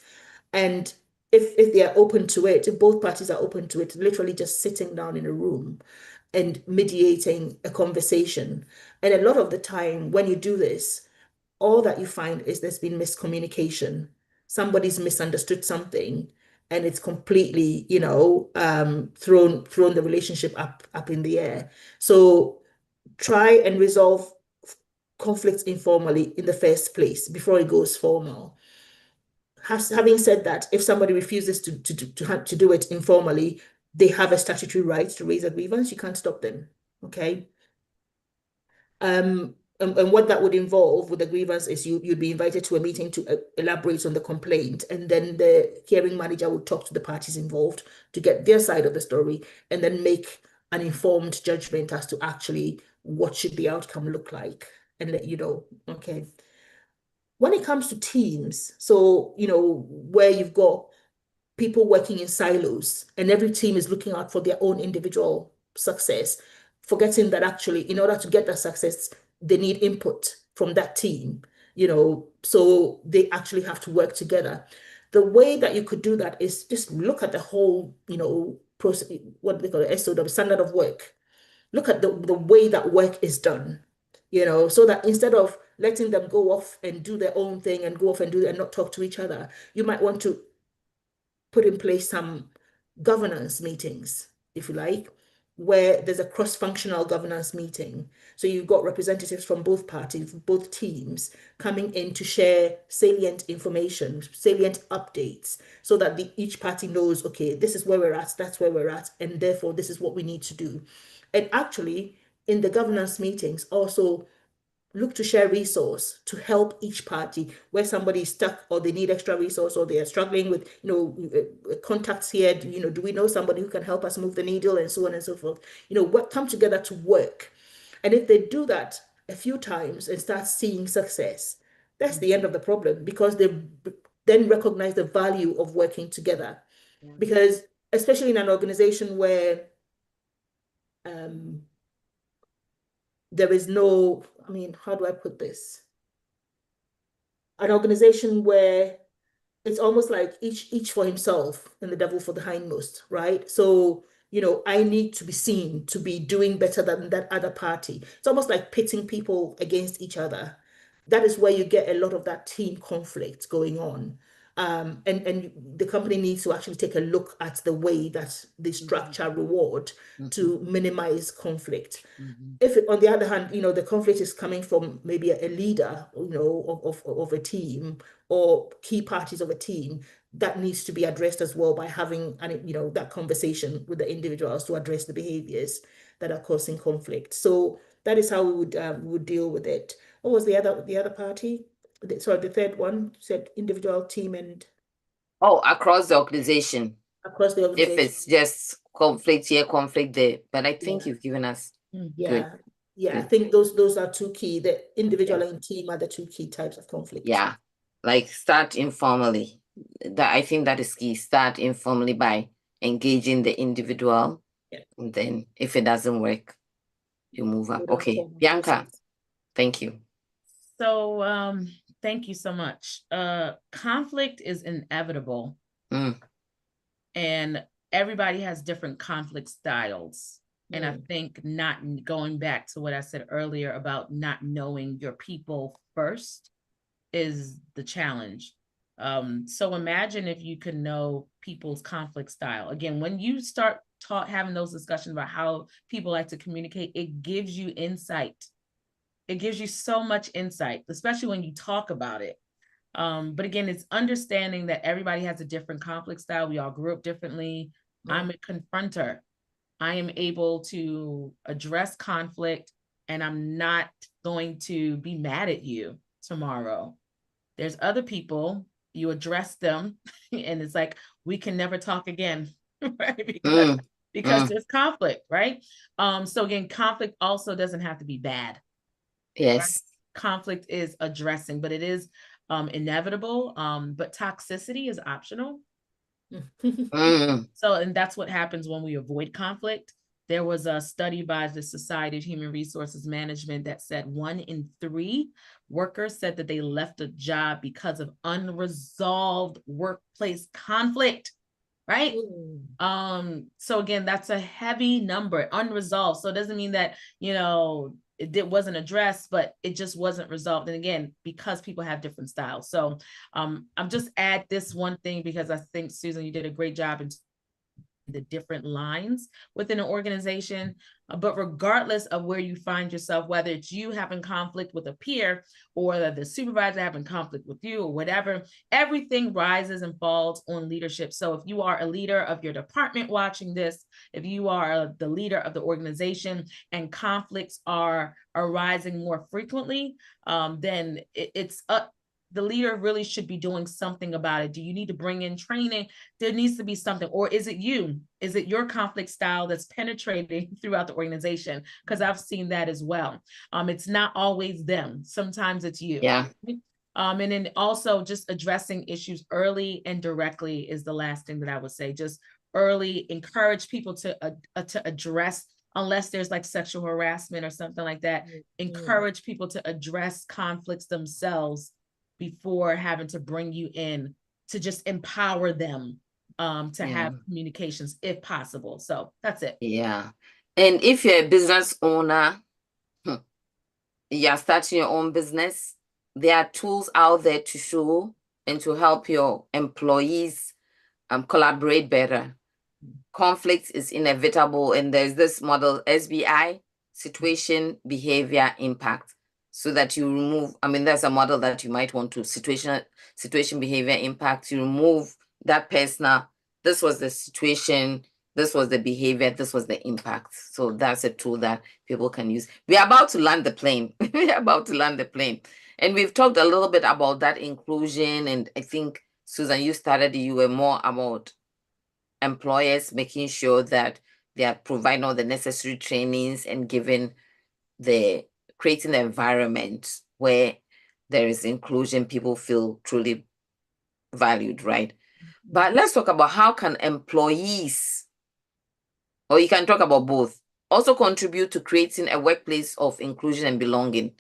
And if they are open to it, if both parties are open to it, literally just sitting down in a room and mediating a conversation. And a lot of the time when you do this, all that you find is there's been miscommunication. Somebody's misunderstood something, and it's completely, thrown the relationship up in the air. So try and resolve conflicts informally in the first place before it goes formal. Having said that, if somebody refuses to do it informally, they have a statutory right to raise a grievance. You can't stop them. Okay. And what that would involve with the grievance is you'd be invited to a meeting to elaborate on the complaint, and then the hearing manager would talk to the parties involved to get their side of the story, and then make an informed judgment as to actually what should the outcome look like. and let you know. Okay. When it comes to teams, so, where you've got people working in silos and every team is looking out for their own individual success, forgetting that actually, in order to get that success, they need input from that team, so they actually have to work together. The way that you could do that is just look at the whole, process, what they call it, SOW, standard of work. Look at the way that work is done, so that instead of letting them go off and do their own thing and go off and do and not talk to each other, you might want to put in place some governance meetings, if you like, where there's a cross-functional governance meeting. So you've got representatives from both parties, both teams coming in to share salient information, salient updates, so that each party knows, okay, this is where we're at, that's where we're at, and therefore this is what we need to do. And actually, in the governance meetings, also look to share resource to help each party where somebody is stuck or they need extra resource or they are struggling with contacts here, do we know somebody who can help us move the needle, and so on and so forth. What come together to work. And if they do that a few times and start seeing success, that's the end of the problem, because they then recognize the value of working together. Because especially in an organization where there is no, how do I put this? An organization where it's almost like each for himself and the devil for the hindmost, right? So, I need to be seen to be doing better than that other party. It's almost like pitting people against each other. That is where you get a lot of that team conflict going on. And the company needs to actually take a look at the way that they structure reward to minimize conflict. If on the other hand, the conflict is coming from maybe a leader, of a team or key parties of a team, that needs to be addressed as well by having that conversation with the individuals to address the behaviors that are causing conflict. So that is how we would deal with it. What was the other party? Sorry, the third one said individual, team, and across the organization. Across the organization. If it's just conflict here, conflict there. But I think you've given us Yeah. I think those are two key. The individual and team are the two key types of conflict. Yeah. Like start informally. I think that is key. Start informally by engaging the individual. And then if it doesn't work, you move up. Okay. Bianca, thank you. So thank you so much. Conflict is inevitable. And everybody has different conflict styles. And I think not going back to what I said earlier about not knowing your people first is the challenge. So imagine if you could know people's conflict style. Again, when you start having those discussions about how people like to communicate, it gives you insight. It gives you so much insight, especially when you talk about it. But again, it's understanding that everybody has a different conflict style. We all grew up differently. I'm a confronter. I am able to address conflict, and I'm not going to be mad at you tomorrow. There's other people, you address them, and it's like, we can never talk again, right? Because there's conflict, right? So again, conflict also doesn't have to be bad. Yes. Right? Conflict is addressing, but it is inevitable. But toxicity is optional. So, and that's what happens when we avoid conflict. There was a study by the Society of Human Resources Management that said 1 in 3 workers said that they left a job because of unresolved workplace conflict, right? So again, that's a heavy number, unresolved. So it doesn't mean that, it wasn't addressed, but it just wasn't resolved. And again, because people have different styles. So I'm just add this one thing, because I think, Susan, you did a great job in the different lines within an organization. But regardless of where you find yourself, whether it's you having conflict with a peer or the supervisor having conflict with you or whatever, everything rises and falls on leadership. So if you are a leader of your department watching this, if you are the leader of the organization and conflicts are arising more frequently, then it's up the leader really should be doing something about it? Do you need to bring in training? There needs to be something. Or is it you? Is it your conflict style that's penetrating throughout the organization? Because I've seen that as well. It's not always them. Sometimes it's you. Yeah. And then also just addressing issues early and directly is the last thing that I would say. Just early, encourage people to address, unless there's like sexual harassment or something like that, encourage people to address conflicts themselves before having to bring you in, to just empower them to have communications if possible. So that's it. Yeah. And if you're a business owner, you're starting your own business, there are tools out there to show and to help your employees collaborate better. Conflict is inevitable, and there's this model, SBI, situation, behavior, impact, so that you remove, there's a model that you might want to, situation, behavior, impact, you remove that personal, this was the situation, this was the behavior, this was the impact. So that's a tool that people can use. We're about to land the plane. We're about to land the plane. And we've talked a little bit about that inclusion. And I think, Susan, you were more about employers making sure that they are providing all the necessary trainings and creating the environment where there is inclusion, people feel truly valued, right? But let's talk about how can employees, or you can talk about both, also contribute to creating a workplace of inclusion and belonging.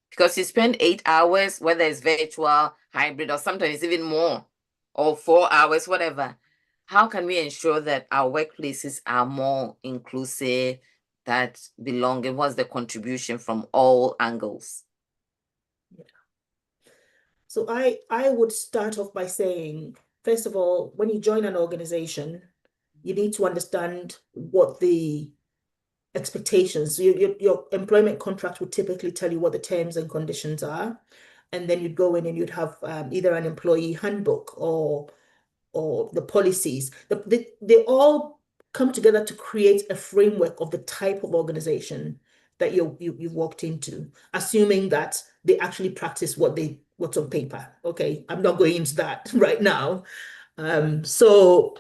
Because you spend 8 hours, whether it's virtual, hybrid, or sometimes even more, or 4 hours, whatever. How can we ensure that our workplaces are more inclusive, that belonging? What's the contribution from all angles? Yeah. So I would start off by saying, first of all, when you join an organization, you need to understand what the expectations. So your employment contract would typically tell you what the terms and conditions are. And then you'd go in and you'd have either an employee handbook or the policies. They all come together to create a framework of the type of organization that you've walked into, assuming that they actually practice what's on paper. Okay, I'm not going into that right now. So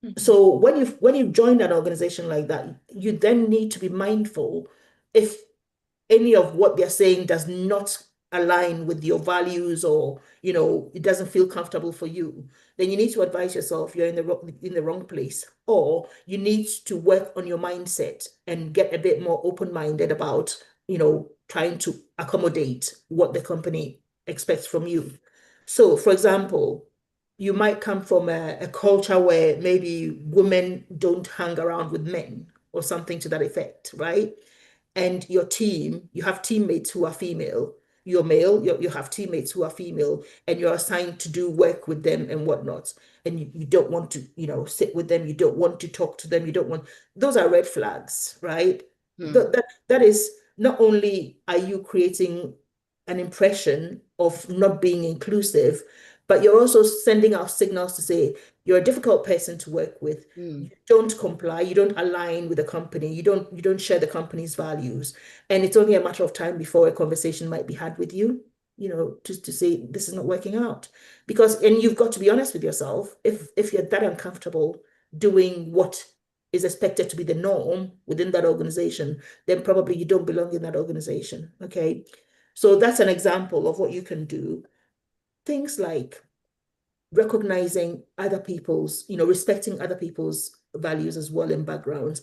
when you join an organization like that, you then need to be mindful if any of what they're saying does not align with your values, or it doesn't feel comfortable for you, then you need to advise yourself you're in the wrong place, or you need to work on your mindset and get a bit more open-minded about trying to accommodate what the company expects from you. So for example, you might come from a culture where maybe women don't hang around with men or something to that effect, right? And your team, you have teammates who are female. You're male, you have teammates who are female, and you're assigned to do work with them and whatnot. And you don't want to, sit with them. You don't want to talk to them. Those are red flags, right? That is, not only are you creating an impression of not being inclusive, but you're also sending out signals to say you're a difficult person to work with. You don't comply, you don't align with the company, you don't share the company's values. And it's only a matter of time before a conversation might be had with you, to say this is not working out. And you've got to be honest with yourself. If you're that uncomfortable doing what is expected to be the norm within that organization, then probably you don't belong in that organization. Okay. So that's an example of what you can do. Things like recognizing other people's, respecting other people's values as well and backgrounds.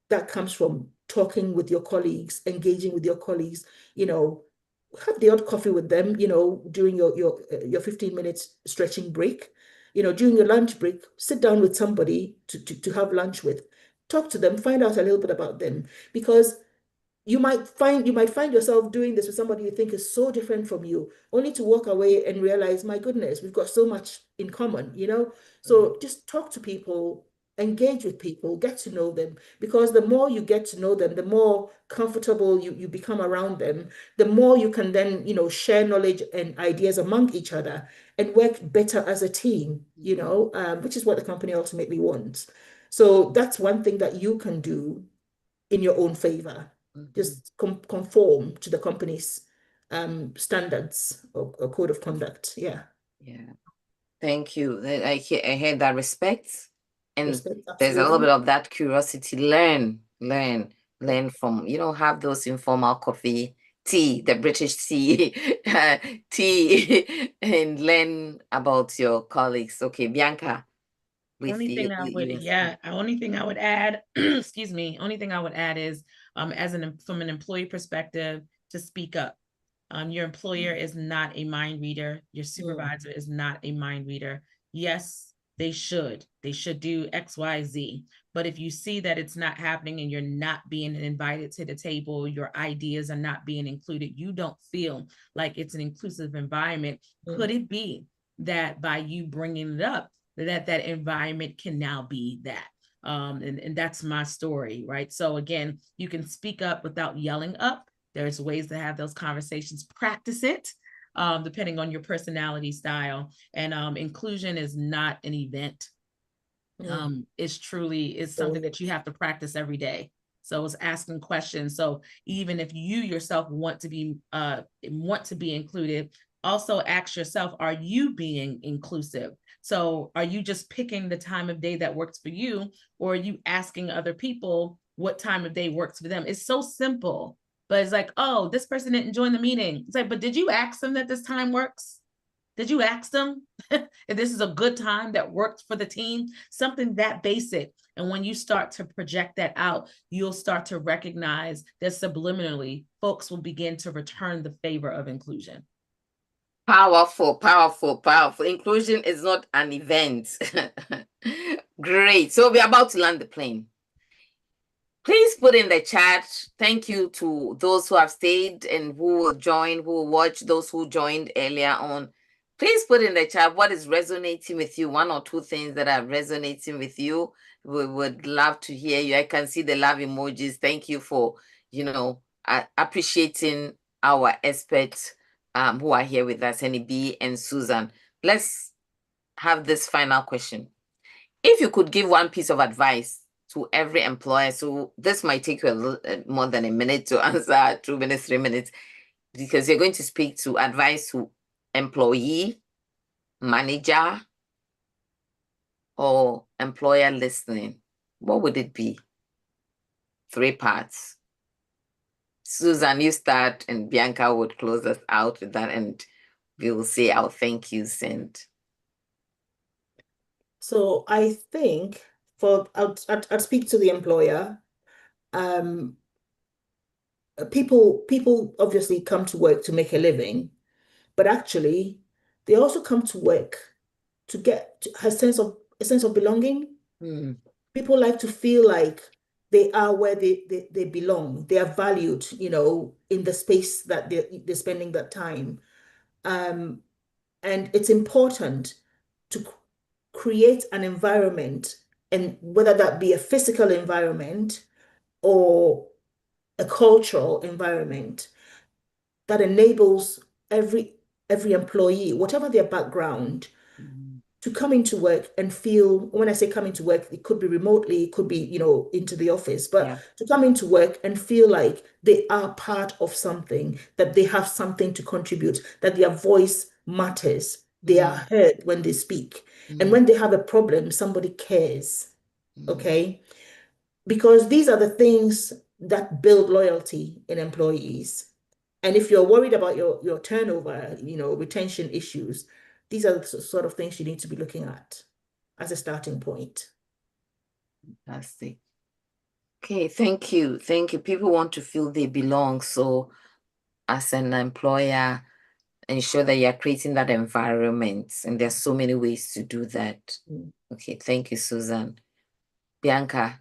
That comes from talking with your colleagues, engaging with your colleagues, have the odd coffee with them, during your 15 minutes stretching break. During your lunch break, sit down with somebody to have lunch with. Talk to them, find out a little bit about them, because you might find yourself doing this with somebody you think is so different from you, only to walk away and realize, my goodness, we've got so much in common, So just talk to people, engage with people, get to know them, because the more you get to know them, the more comfortable you become around them, the more you can then, share knowledge and ideas among each other and work better as a team, which is what the company ultimately wants. So that's one thing that you can do in your own favor. Just conform to the company's standards or code of conduct. Yeah. Yeah. Thank you. I heard that respect, and Respect, there's a little bit absolutely. of that curiosity. Learn from, have those informal coffee, tea, the British tea, tea, and learn about your colleagues. Okay, Bianca, with Only thing I would, only thing I would add, excuse me, only thing I would add is, from an employee perspective, to speak up. Your employer is not a mind reader. Your supervisor is not a mind reader. Yes, they should do X, Y, Z. But if you see that it's not happening and you're not being invited to the table, your ideas are not being included, you don't feel like it's an inclusive environment. Could it be that by you bringing it up, that environment can now be that? And that's my story, right? So again, you can speak up without yelling up. There's ways to have those conversations. Practice it, depending on your personality style. And inclusion is not an event. It's something that you have to practice every day. So it's asking questions. So even if you yourself want to be included, also ask yourself, are you being inclusive? So are you just picking the time of day that works for you, or are you asking other people what time of day works for them? It's so simple, but it's like, oh, this person didn't join the meeting. It's like, but did you ask them that this time works? Did you ask them if this is a good time that works for the team? Something that basic. And when you start to project that out, you'll start to recognize that subliminally, folks will begin to return the favor of inclusion. Powerful, powerful, powerful. Inclusion is not an event. Great. So we're about to land the plane. Please put in the chat. Thank you to those who have stayed and who will join, who will watch, those who joined earlier on. Please put in the chat what is resonating with you, one or two things that are resonating with you. We would love to hear you. I can see the love emojis. Thank you for, appreciating our experts who are here with us, Henny B and Susan. Let's have this final question. If you could give one piece of advice to every employer, so this might take you a little more than a minute to answer, 2 minutes, 3 minutes, because you're going to speak to advice to employee, manager, or employer listening. What would it be? 3 parts. Susan, you start, and Bianca would close us out with that, and we will say our thank yous. And so I think I'd speak to the employer. People obviously come to work to make a living, but actually they also come to work to get a sense of belonging. People like to feel like they are where they belong. They are valued, in the space that they're spending that time. And it's important to create an environment, and whether that be a physical environment or a cultural environment, that enables every employee, whatever their background, to come into work and feel, when I say come into work, it could be remotely, it could be, into the office, but to come into work and feel like they are part of something, that they have something to contribute, that their voice matters. They are heard when they speak. And when they have a problem, somebody cares. Okay? Because these are the things that build loyalty in employees. And if you're worried about your turnover, retention issues, these are the sort of things you need to be looking at as a starting point. Fantastic. Okay, thank you. Thank you. People want to feel they belong. So as an employer, ensure that you're creating that environment. And there's so many ways to do that. Okay, thank you, Susan. Bianca.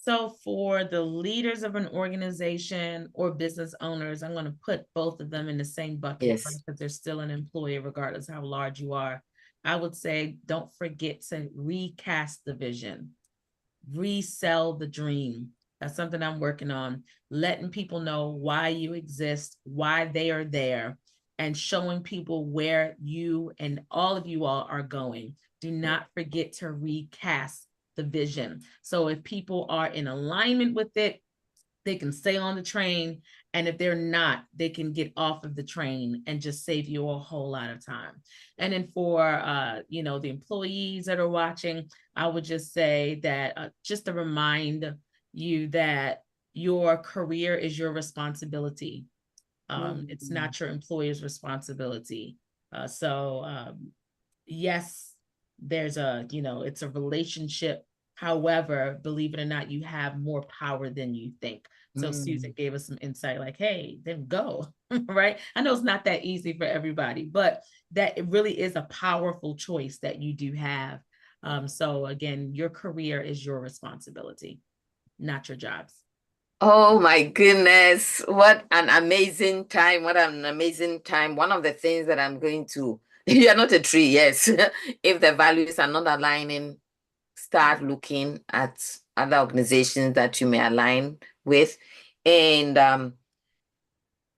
So for the leaders of an organization or business owners, I'm going to put both of them in the same bucket, right? Because they're still an employee, regardless of how large you are. I would say, don't forget to recast the vision, resell the dream. That's something I'm working on, letting people know why you exist, why they are there, and showing people where you and all of you all are going. Do not forget to recast the vision. So if people are in alignment with it, they can stay on the train And if they're not, they can get off of the train and just save you a whole lot of time. And then for, the employees that are watching, I would just say that just to remind you that your career is your responsibility. It's not your employer's responsibility. Yes, there's it's a relationship. However, believe it or not, you have more power than you think. So Susan gave us some insight like, hey, then go, right? I know it's not that easy for everybody, but that it really is a powerful choice that you do have. So again, your career is your responsibility, not your jobs. Oh my goodness. What an amazing time. What an amazing time. One of the things that I'm going to, you're not a tree, yes. If the values are not aligning, start looking at other organizations that you may align with. And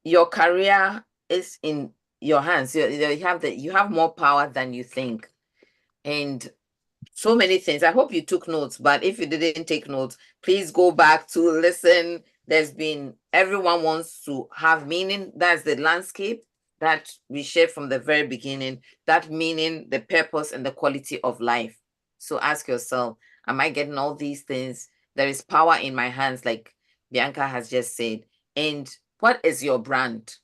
your career is in your hands. You have more power than you think. And so many things. I hope you took notes, but if you didn't take notes, please go back to listen. Everyone wants to have meaning. That's the landscape that we shared from the very beginning. That meaning, the purpose, and the quality of life. So ask yourself, am I getting all these things? There is power in my hands, like Bianca has just said. And what is your brand?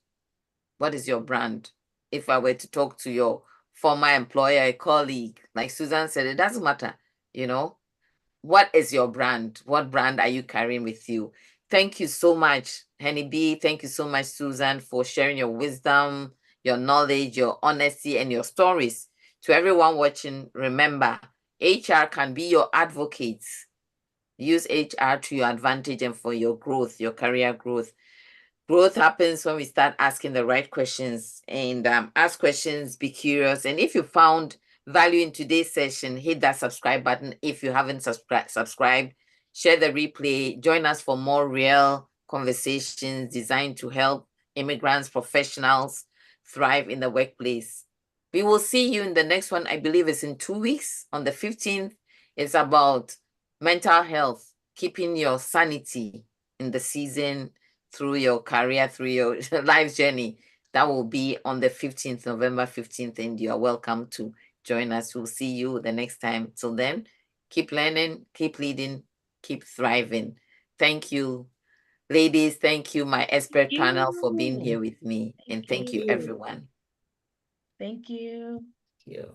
What is your brand? If I were to talk to your former employer, a colleague, like Susan said, it doesn't matter, what is your brand? What brand are you carrying with you? Thank you so much, Henny B. Thank you so much, Susan, for sharing your wisdom, your knowledge, your honesty, and your stories. To everyone watching, remember, HR can be your advocate. Use HR to your advantage and for your growth, your career growth. Growth happens when we start asking the right questions and ask questions, be curious. And if you found value in today's session, hit that subscribe button. If you haven't subscribed, share the replay. Join us for more real conversations designed to help immigrants, professionals thrive in the workplace. We will see you in the next one. I believe it's in 2 weeks on the 15th. It's about mental health, keeping your sanity in the season, through your career, through your life journey. That will be on the 15th, November 15th, and you are welcome to join us. We'll see you the next time. Till then, keep learning, keep leading, keep thriving. Thank you, ladies. Thank you, my expert panel, for being here with me. And thank you, everyone. Thank you. Thank you.